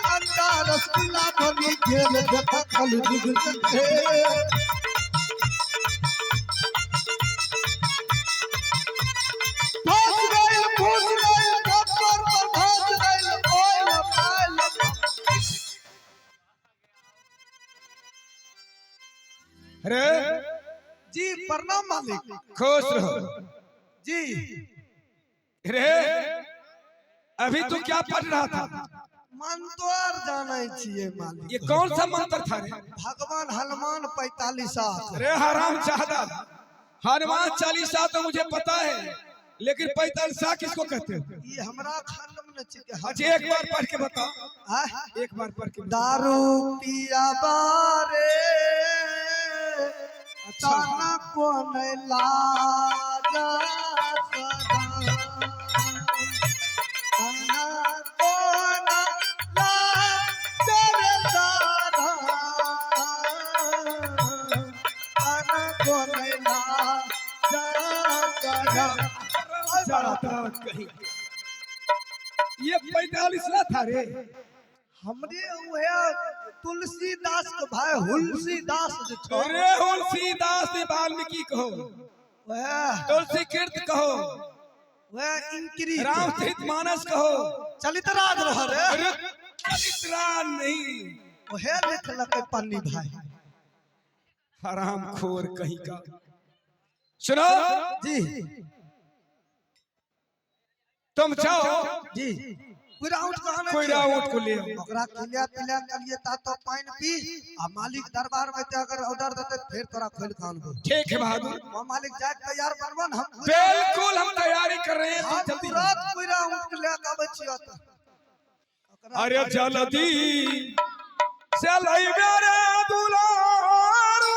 अंडा रसगुल्ला बनी खेल देखा कल जुग के अरे जी प्रणाम मालिक खुश रहो जी रे अभी तू क्या पढ़ रहा था मंत्र जाने छिए मालिक ये कौन सा मंत्र था रे भगवान हनुमान 45 अरे हराम चाहता हनुमान 40 तो मुझे पता है लेकिन 45 किसको कहते हैं ये हमरा खानम न छिए अच्छा एक बार पढ़ के बताओ एक बार पढ़ के दारू पिया बारे ताना को नहीं लाजा सदा ताना को ना लाजा सदा ताना को नहीं लाजा सदा कहीं ये 45 ला था रे। हमरे वह तुलसीदास के भाई हुलसीदास जो छो अरे तुलसीदास ने वाल्मीकि कहो, वह तुलसी कीर्त कहो, वह इनकी रामचरितमानस कहो, चलित राज रह रे अरे चरित्रान नहीं, वह लिख लके पन्नी भाई। हराम खोर कहीं का। सुनो जी तुम जाओ जी कोई राउंड कहां में कोई राउंड को ले आओ। ओकरा खिलिया पिलिया कलिए ता तो पानी पी आ मालिक दरबार में ते अगर ऑर्डर देते फिर तोरा खोल खान को। ठीक है बहादुर, वो मालिक जाए तैयार बनवन हम बिल्कुल हम तैयारी कर रहे हैं, हम तो जल्दी। रात कोई राउंड ले के आवे छियो त अरे जल्दी चलई मेरे दुलारू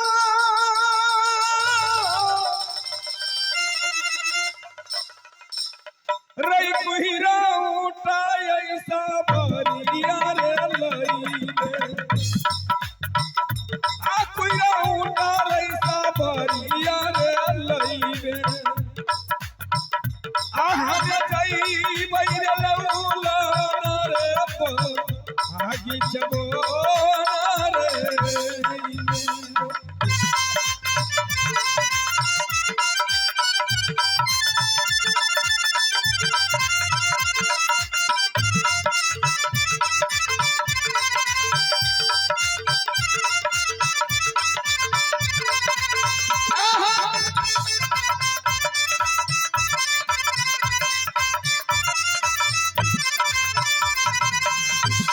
रई कुहिरा उठा ऐसा भरिया रे लई आ कुहिरा उठा ऐसा भरिया रे लई आ हम जाई बैरे लौला रे आगे चबो रे।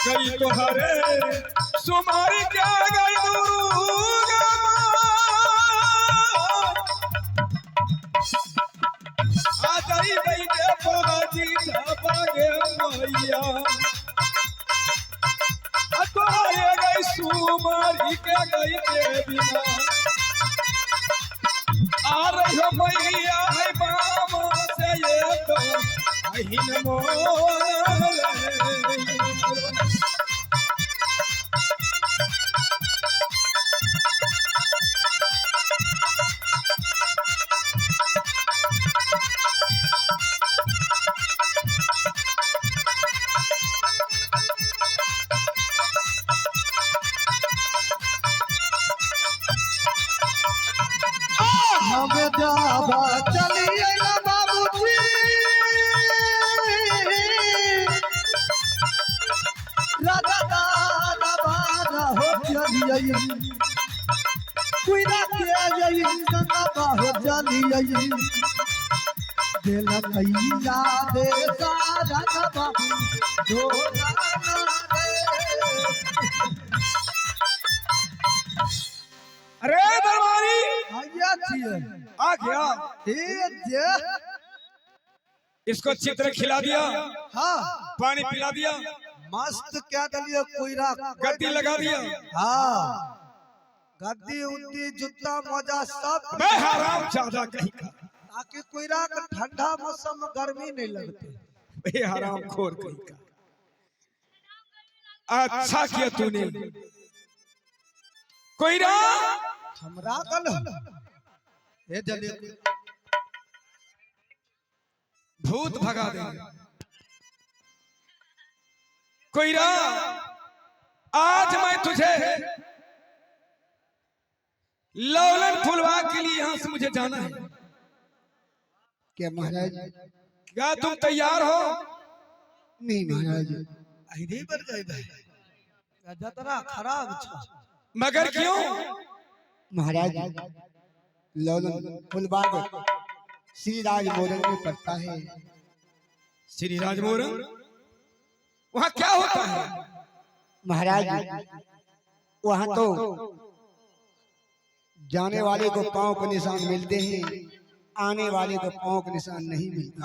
गई तो हरे सुमारी क्या गई दुर्गा आ जाई बैठे फोगाजी छपागे मैया आ तो ये गई सुमारी क्या गई देविया आ रही हो मैया है बाबा से ये तो अहिन मोर हमें जाबा चलिए ना बाबूजी राजा दादा बारा हो चलिए कोई ना के जाई गंगा हो चलिए दिल कैया दे सारा बाबू डोला अरे दरबारी आया छिए आ गया, ए जे इसको चित्र खिला दिया, हां पानी पिला दिया, मस्त क्या दलिए कोईरा गद्दी लगा दिया। हाँ गद्दी उद्दी जूता मोजा सब मैं हराम ज्यादा कहीं का, ताकि कोईरा का ठंडा मौसम में गर्मी नहीं लगती। बे हराम खोर कहीं का। अच्छा किया तूने कोईरा हमरा कल ए जलिए भूत भगा देंगे। कोईरा आज मैं तुझे लौलन फुलवा के लिए यहां से मुझे जाना है। क्या महाराज? क्या तुम तैयार हो? नहीं महाराज आइधे पर गए भाई जतरा खराब छ मगर क्यों? महाराज लौलन फुलबाग श्री राज मोरन में पड़ता है। श्री राजमोहन वहां क्या होता है? महाराज वहाँ तो जाने वाले को पांव के निशान मिलते हैं, आने वाले को पांव के निशान नहीं मिलता।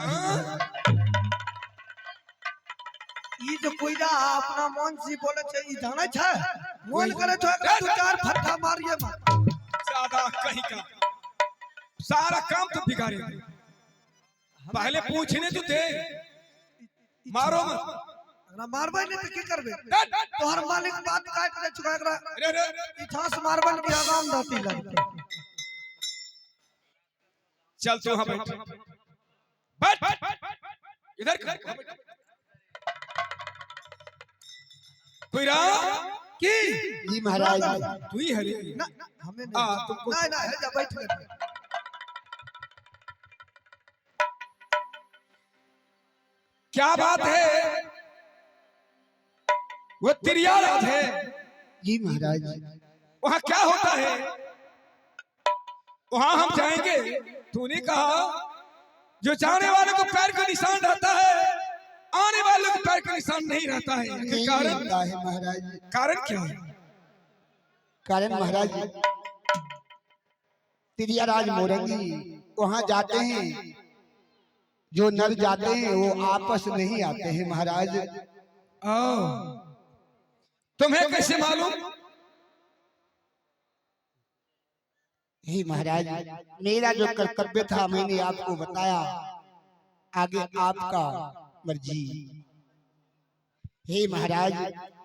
ये जो कोई ना अपना मन से बोले छे ई जाने छे मन करे तो एकरा दो चार फट्टा मारिए मत ज्यादा कहीं का सारा काम तो बिगाड़े। पहले पूछने तो दे, मारो मत। एकरा मारबे नहीं तो की करबे? तोहर मालिक बात काट दे चुका एकरा अरे अरे इठास मारबन के आगाम दाती लगते। चल तू वहां बैठ, बैठ इधर कोई रहा की जी महाराज तू ही हरे ना हमें तुमको नहीं ना है जा बैठ गए। क्या बात है? वो तिरिया रात है, जी महाराज वहां क्या होता है? वहां हम जाएंगे। तूने कहा जो जाने वाले को पैर का निशान रहता है, आने वाले को पैर का निशान नहीं रहता है। नहीं कारण रहता है महाराज। कारण क्या है? कारण महाराज तिरियाराज मोरंगी वहां जाते हैं, जो नर जाते हैं वो आपस नहीं आते हैं महाराज। तुम्हें कैसे मालूम? हे महाराज मेरा जो कर्तव्य था मैंने आपको बताया, आगे आपका मर्जी। हे महाराज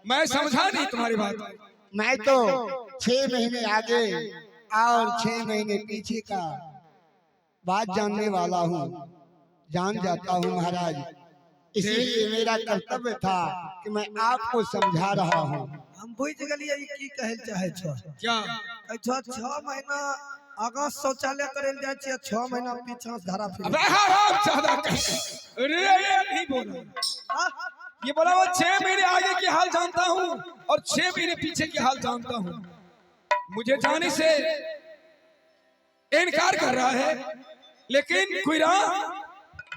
मैं समझा नहीं तुम्हारी बात। मैं तो 6 महीने आगे और 6 महीने पीछे का बात जानने वाला हूँ, जान जाता हूँ महाराज। इसलिए मेरा कर्तव्य था कि मैं आपको समझा रहा हूँ। हम बुझ गलिए की कहल चाहे छो। क्या? अच्छा 6 महीना आगा शौचालय करे जाए छे, 6 महीना पीछा धारा फिर। अबे हराम ज्यादा कह। अरे ये नहीं बोला, ये बोला वो 6 महीने आगे की हाल जानता हूँ और 6 महीने पीछे की हाल जानता हूँ। मुझे जाने से इनकार कर रहा है। लेकिन कुइरा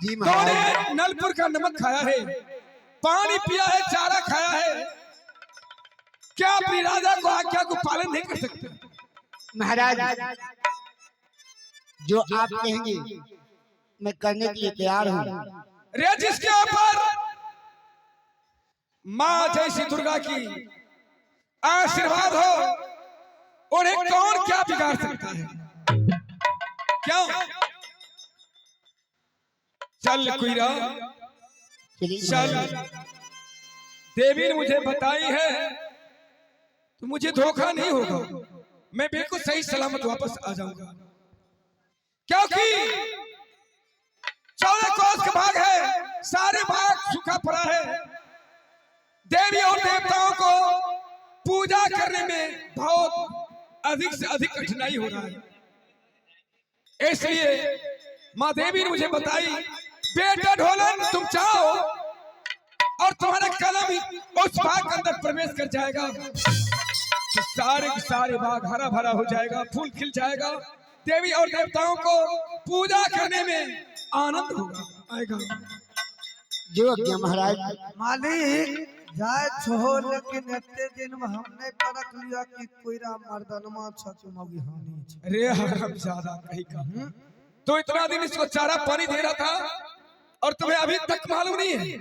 जी महाराज तूने नलपुर का नमक खाया है, पानी पिया है, चारा खाया है, क्या अपनी राजा को आज्ञा को पालन नहीं कर सकते? महाराज जो आप कहेंगे मैं करने के लिए तैयार हूँ। रे जिसके ऊपर माँ जैसी दुर्गा की आशीर्वाद हो, उन्हें कौन क्या बिगाड़ सकता है? क्यों? चल कुइरा चल, देवी ने मुझे बताई है तो मुझे धोखा नहीं होगा, मैं बिल्कुल सही सलामत वापस आ जाऊंगा। क्योंकि 14 कोस का भाग है, सारे भाग सूखा पड़ा है। देवी और देवताओं को पूजा करने में बहुत अधिक से अधिक कठिनाई हो रहा है। इसलिए माँ देवी ने मुझे बताई, बेटा ढोलन तुम चाहो और तुम्हारा कलम उस बाग के अंदर प्रवेश कर जाएगा तो सारे के सारे बाग हरा भरा हो जाएगा, फूल खिल जाएगा। देवी और देवताओं को पूजा करने में आनंद होगा, आएगा। जो आज्ञा महाराज। मालिक जाए छो, लेकिन इतने दिन में हमने परख लिया कि कोईरा मर्दनमा छछ मगी हानि छ। अरे हराम ज्यादा कहीं का, तो इतना दिन इसको चारा पानी दे रहा था और तुम्हें अभी तक मालूम नहीं है?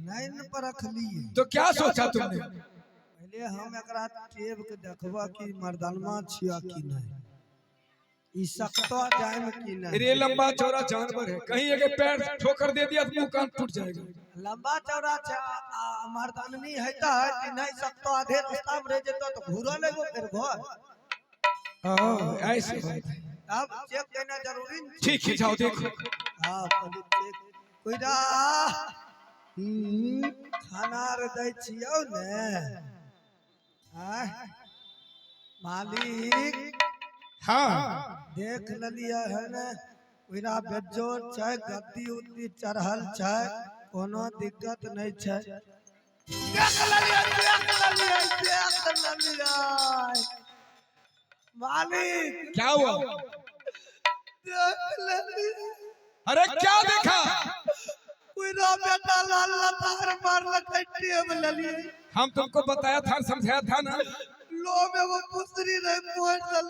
नहीं परख लिए तो क्या सोचा तुमने? पहले हम एकरा टेब के देखबा कि मर्दनमा छिया कि नहीं, ई सकतो जाए में कि नहीं। अरे लंबा चौड़ा जानवर है, कहीं अगर पैर ठोकर दे दिया तो मुंह कान टूट जाएगा। लंबा चौड़ा मर्दाननी है कि नहीं सकतो, आधे रास्ता में रह जेतो तो घूरा लेगो फिर घर। ऐसे बात है। अब चेक करना जरूरी नहीं। ठीक है जाओ देखो। हाँ पहले चेक कोईरा खाना रे दै छियौ ने। मालिक हाँ देख लिया है ने, कोईरा बेजोर छै, गद्दी उद्दी चढ़ल छै, कोनो दिक्कत नहीं छै। देख लिया मालिक, क्या हुआ? देख लिया अरे क्या देखा? कोईरा बेटा लाल लतार मार लटे टेब लली। हम तुमको बताया था, समझाया था ना। लो में वो पुसरी रे मोड़ दल।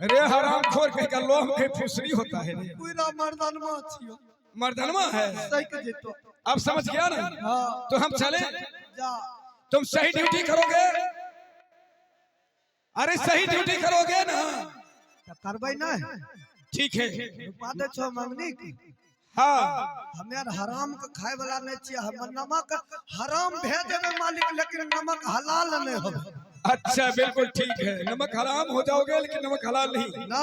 अरे हराम खोर कहीं का लोम के फुसरी होता है रे। कोईरा मर्दनमा छियो। मर्दनमा है। सही के जेतो। अब समझ गया ना? हाँ तो हम चले? जा। तुम सही ड्यूटी करोगे? अरे सही ड्यूटी करोगे ना? तो करबै ना। ठीक है। रुपा दे छो मंगनी की। हाँ हमें हराम के खाए वाला नहीं चाहिए। हम नमक हराम भेज देवे मालिक, लेकिन नमक हलाल नहीं हो। अच्छा बिल्कुल ठीक है, नमक हराम हो जाओगे लेकिन नमक हलाल नहीं ना।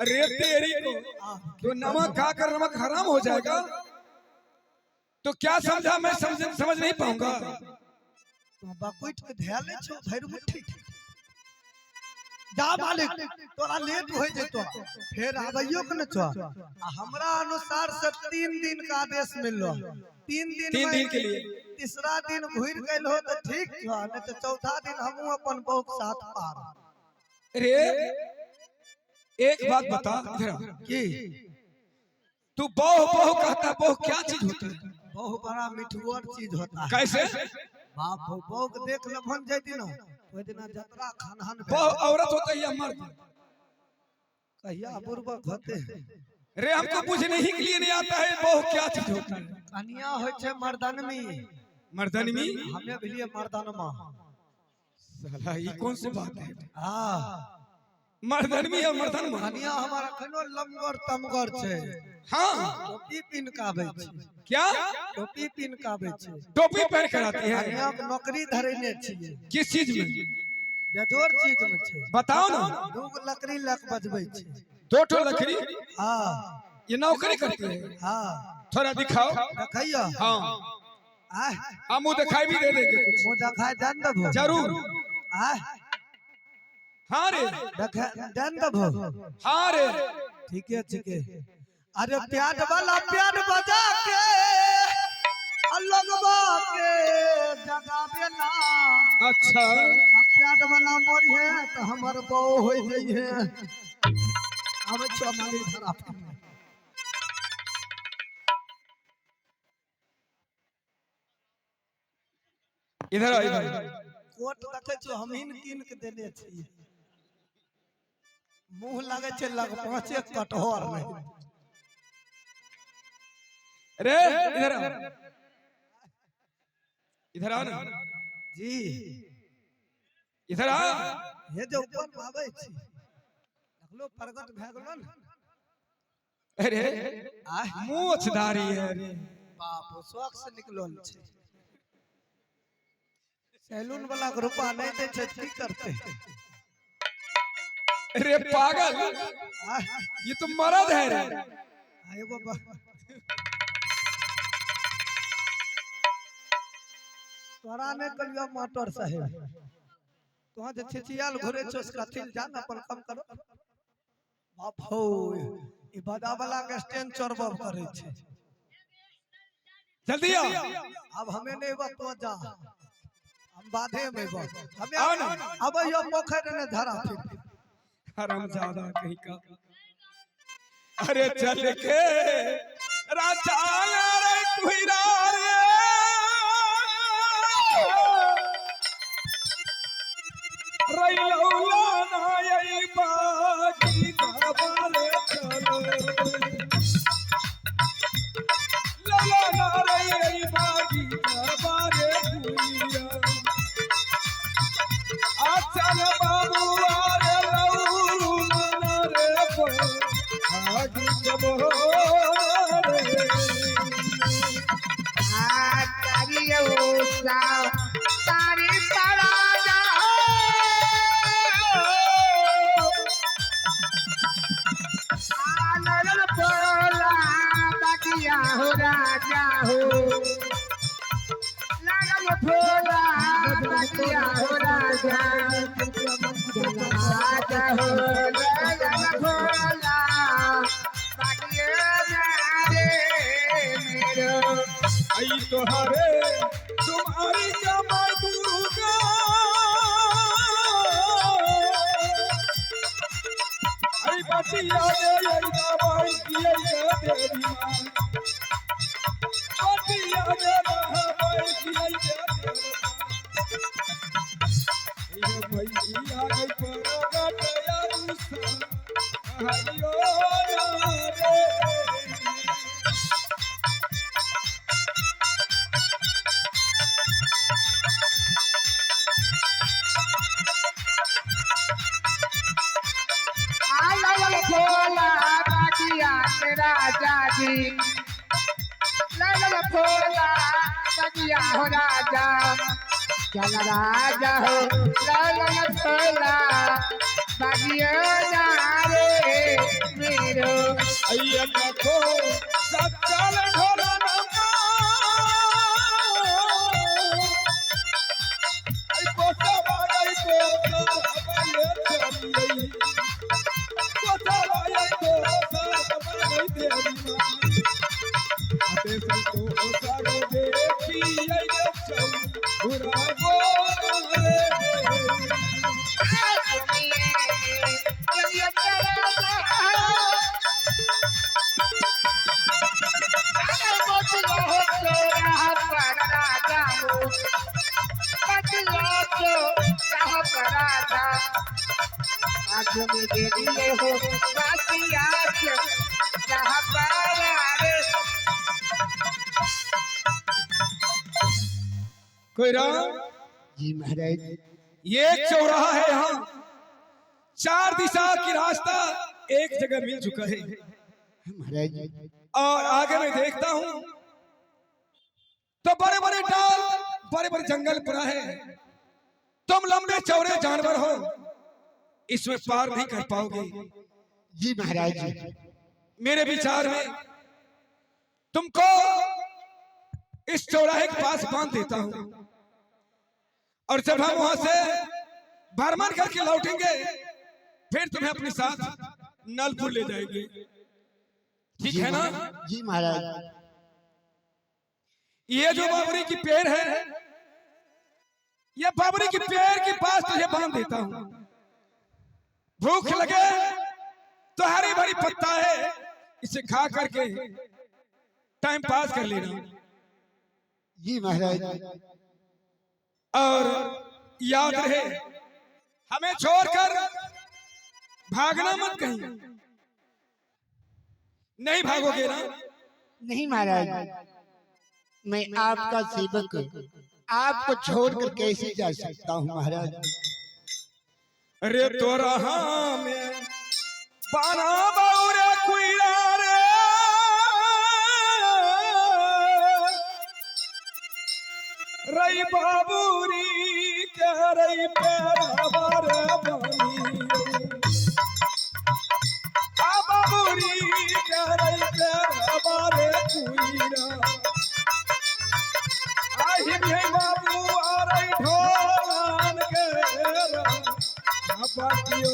अरे तेरी को तो नमक खाकर नमक हराम हो जाएगा तो क्या समझा? मैं समझ नहीं पाऊंगा। तो बकुट के ध्या ले छो धैर मुट्ठी जा मालिक तोरा लेट हो जतो फिर आबैयो के न छो हमरा अनुसार से 3 दिन का आदेश मिललो 3 दिन के लिए तीसरा दिन घुर गइल हो तो ठीक छ नहीं तो चौथा दिन हमहू अपन बहू के साथ पार रे एक बात बता इधर की तू बहु बहु कहता बहु क्या चीज होता है बहुत बड़ा मिठुआर चीज होता है कैसे बाप हो बहु के देख लभन जाय दिन ओइ दिन जतरा खानहन बहु औरत होता है या मर्द कहिया बुर्बक होते रे हमको पूछने ही के लिए नहीं आता है बहु क्या चीज होता है कन्या होय छे मर्दनमी मर्दनमी हमें भी लिए मर्दनमा साला ये कौन सी बात है हां मर्दनमी और मर्दनमा कन्या हमारा कनो लंगर तमगर छे हाँ टोपी पिन के आबै छे क्या टोपी पिन के आबै छे टोपी पहन कर आती है कन्या के नौकरी धरेने छिए किस चीज में बेजोर चीज में छे बताओ ना दूगो लकड़ी लक बजबै छे 2 ठो लकड़ी हां ये नौकरी करती है हां थोड़ा दिखाओ देखैया हाँ आ हम मुंह दिखाई भी दे देंगे कुछ मुंह दिखाई जान दबो जरूर आ हाँ रे देखा जान दबो हाँ रे ठीक है अरे प्यार वाला प्यार बजा के अलगवा के जगावे ना अच्छा प्यार वाला मोर है तो हमर बहू हो गई है अब छो माली धरा इधर आ इधर कोट देखे छो हमहिन कीन के देने छी मुंह लागे छे लग 5 कटहर नहीं रे इधर आ इधर आ ना जी इधर आ हे जो ऊपर आवे छी देखलो प्रगट भ गेलो न अरे मूछधारी है रे बाप शौक से निकलल छे सैलून वाला के रुपया नहीं दे छे की करते अरे पागल ये तो मर्द है रे एगो तोरा ने कलिया मोटर साहेब तो जे छिछियाल घुरे छो कथिल जान अपन कम करो बाप हो ई बड़ा वाला के स्टैंड चोरबब करे छे जल्दी आ अब हमें नहीं बा तो जा हम बाधे में बा हमें आओ ना। अब यो पोखर ने धरा फिर हरामजादा कहीं का अरे चल के राजा रे कुहिरा रे रैलौला ना यही बाकी दरबारे चलो लौला ना रे यही बाकी दरबारे कुहिरा आचल बाबू आरे लौला रे को आगे जब हो रे आई तो हरे तुम्हारी जमाई दुर्गा आई बतिया दे आई दवाई किए देवी मां बतिया दे दवाई किए देवी ये भैया गई पर गटया रुसा हरियो रे राजा जी लाल भोला बगिया हो राजा चल राजा हो लाल भोला बगिया जा रे मेरो अय्या को सच्चल ढोला राजा आज में दे दिए हो बाकी आज जहाँ पर आए। कोई राम जी महाराज ये एक चौराहा है, यहाँ 4 दिशा की रास्ता एक जगह मिल चुका है महाराज और आगे मैं देखता हूँ तो बड़े बड़े डाल, बड़े बड़े जंगल पड़ा है। तुम लंबे चौड़े जानवर हो, इसमें पार नहीं कर पाओगे। जी महाराज जी मेरे विचार में तुमको इस चौराहे के पास बांध देता हूँ और जब हम वहां से भ्रमण करके लौटेंगे फिर तुम्हें अपने साथ नलपुर ले जाएंगे, ठीक है ना? जी महाराज ये जो बाबरी की पेड़ है, ये बाबरी की पेड़ के पास तुझे बांध देता हूँ। भूख लगे तो हरी भरी पत्ता है, इसे खा करके टाइम पास कर लेना। जी महाराज और याद रहे हमें छोड़कर भागना मत कहीं। नहीं भागोगे ना? नहीं महाराज मैं आपका सेवक आपको छोड़कर कैसे जा सकता हूँ महाराज। अरे तो रहा में बाना बाउरे कुइरा रे, रई बाबूरी के रई पेरावर बनी, आ बाबूरी के रई पेरावर कुइरा, आही भी बाबू आ रही ढोलान के बाटियो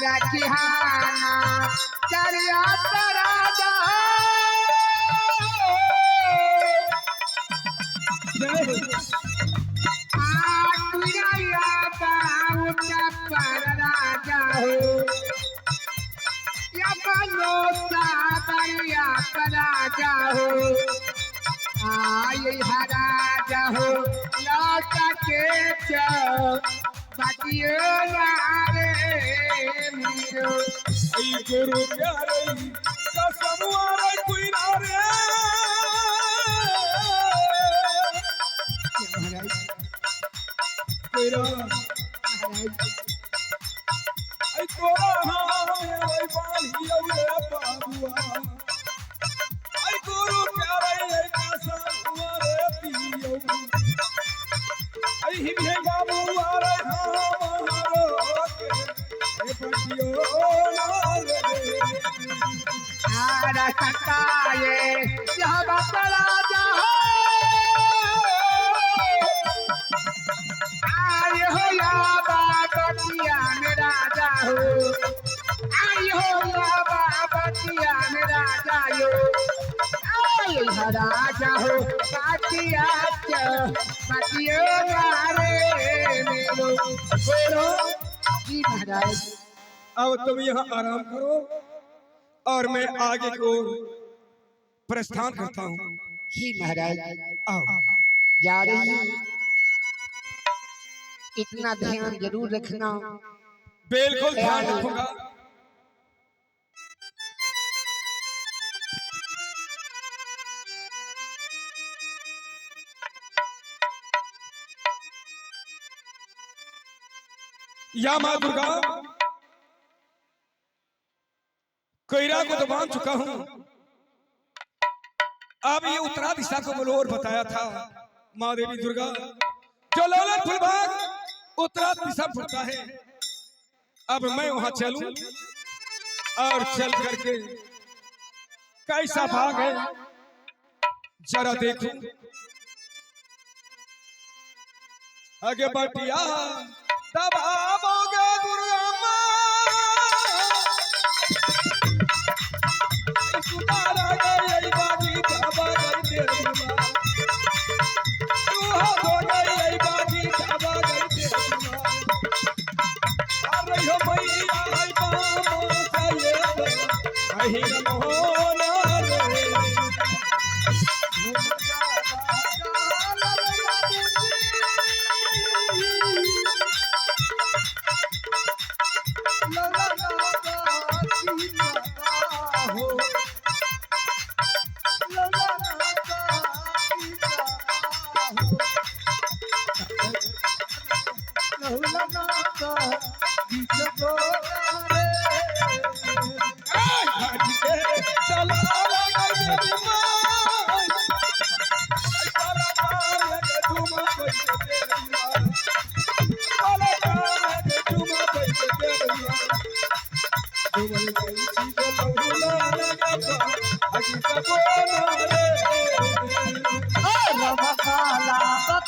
रखिहाना चरिया राजा राजा हो या बनो साबरिया राजा हो आई राजा हो लौट के बाटियो रे मीरो आई गुरु प्यारे कसम वाले कुइरा रे, कुइरा आई तोरा हाथ में वही बाली औरे बाबुआ, आई गुरु प्यारे कसम वाले पियो, आई ही भी बाबू वाले हमारो के बाटियो आरा सताए यह बात राजा हो आय हो या बाबतिया में राजा हो आय हो या बाबतिया में राजा हो आय राजा हो बातिया बातियो रे मेरो जी महाराज। अब तुम यहाँ आराम करो और मैं आगे की ओर प्रस्थान करता हूँ। ही महाराज आओ। जा रही इतना ध्यान जरूर रखना। बिल्कुल ध्यान रखूंगा। या माँ दुर्गा, कोयरा को तो बांध चुका हूं। अब ये उत्तरा दिशा को बलोर बताया था माँ देवी दुर्गा, जो लौलन फुलबाग उत्तरा दिशा पड़ता है। अब मैं वहां चलूं और चल करके कैसा भाग है जरा देखूं। आगे बटिया दबाओगे दुर्गा माँ, सुतारा गई बागी दबा गई तेरी माँ, तू हो गई बागी दबा गई तेरी माँ। अरे हो मैया आई बाबा सये कहीं मोहना रे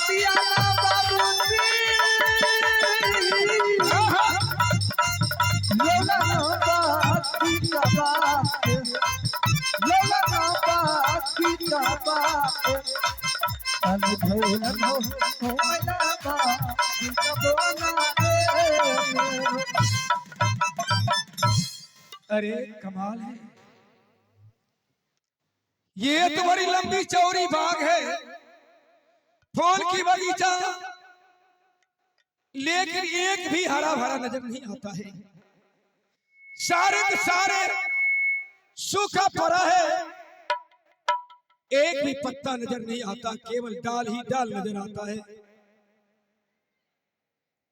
बतियाना बाबूजी लोला बाकी का बात लोला बाकी का बात अनधोला होला बाकी का बोना रे। अरे कमाल है, ये तो बड़ी लंबी चौड़ी बाग है, फूल की बगीचा, लेकिन एक भी हरा भरा नजर नहीं आता है। सारे के सारे सूखा पड़ा है, एक भी पत्ता नजर नहीं आता, केवल डाल ही डाल नजर आता है।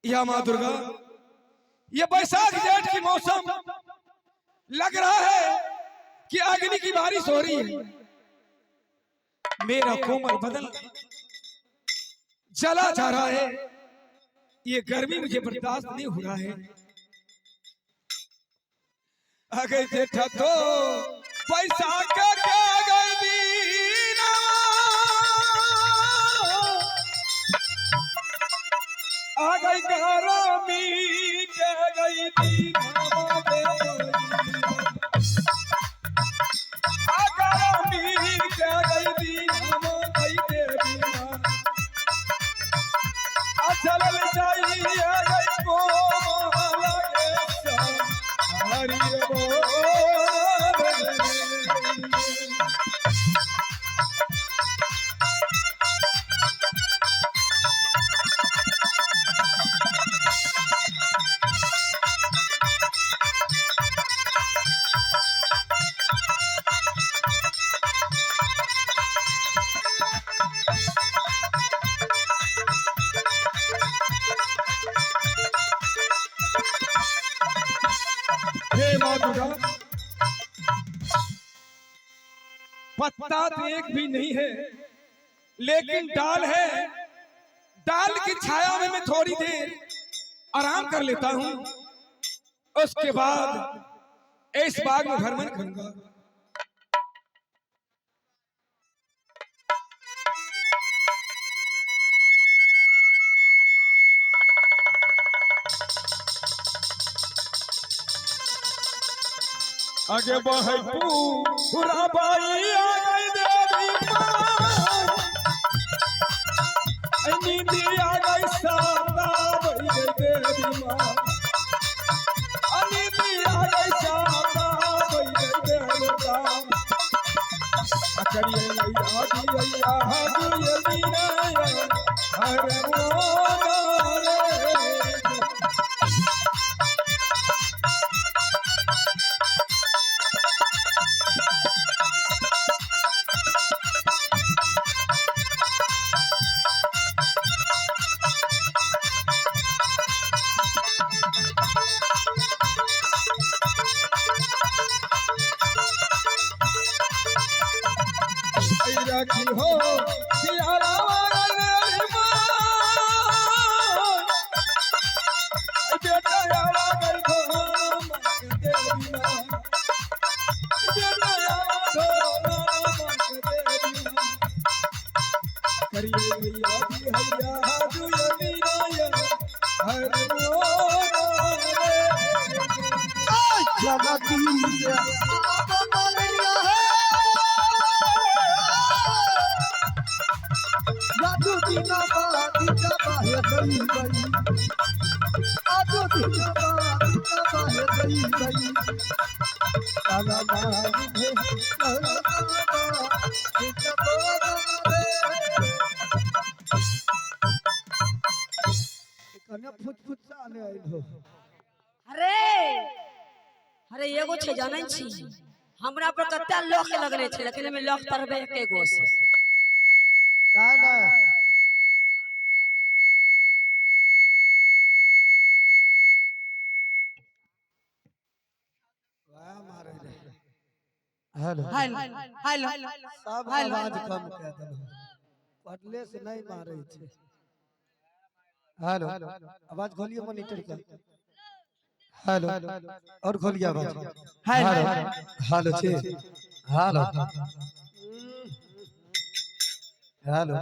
या माँ दुर्गा, ये बैसाख जेठ की मौसम लग रहा है कि अग्नि की बारिश हो रही है। मेरा कोमल बदन जला जा रहा है, ये गर्मी मुझे बर्दाश्त नहीं हो रहा है। अगर जेठा तो बैसाख का गर्मी आ गई गरमी के गई चल जाइए को हरि पत्ता तो एक भी नहीं है, लेकिन डाल है। डाल की छाया में मैं थोड़ी देर आराम कर लेता हूँ, उसके बाद इस बाग में भ्रमण करूंगा। आगे बढ़े पूरा बाई आ गई देवी माँ, नींदी आ गई साता बही गई देवी माँ, नींदी आ गई साता बही गई देवी माँ। करिए मैया हर रखी हो सियारा बेटा यारा गई करिए भैया अरे एगो छे जानै छी हमरा पर कत्ते लोक लगले छे, लेकिन में लोक तरबे एके गो से ना हेलो हेलो सब आवाज कम कर दो, पटले से नहीं मारे छे। हेलो आवाज खोलिए मॉनिटर का। हेलो और खोलिए आवाज। हेलो छे हेलो हेलो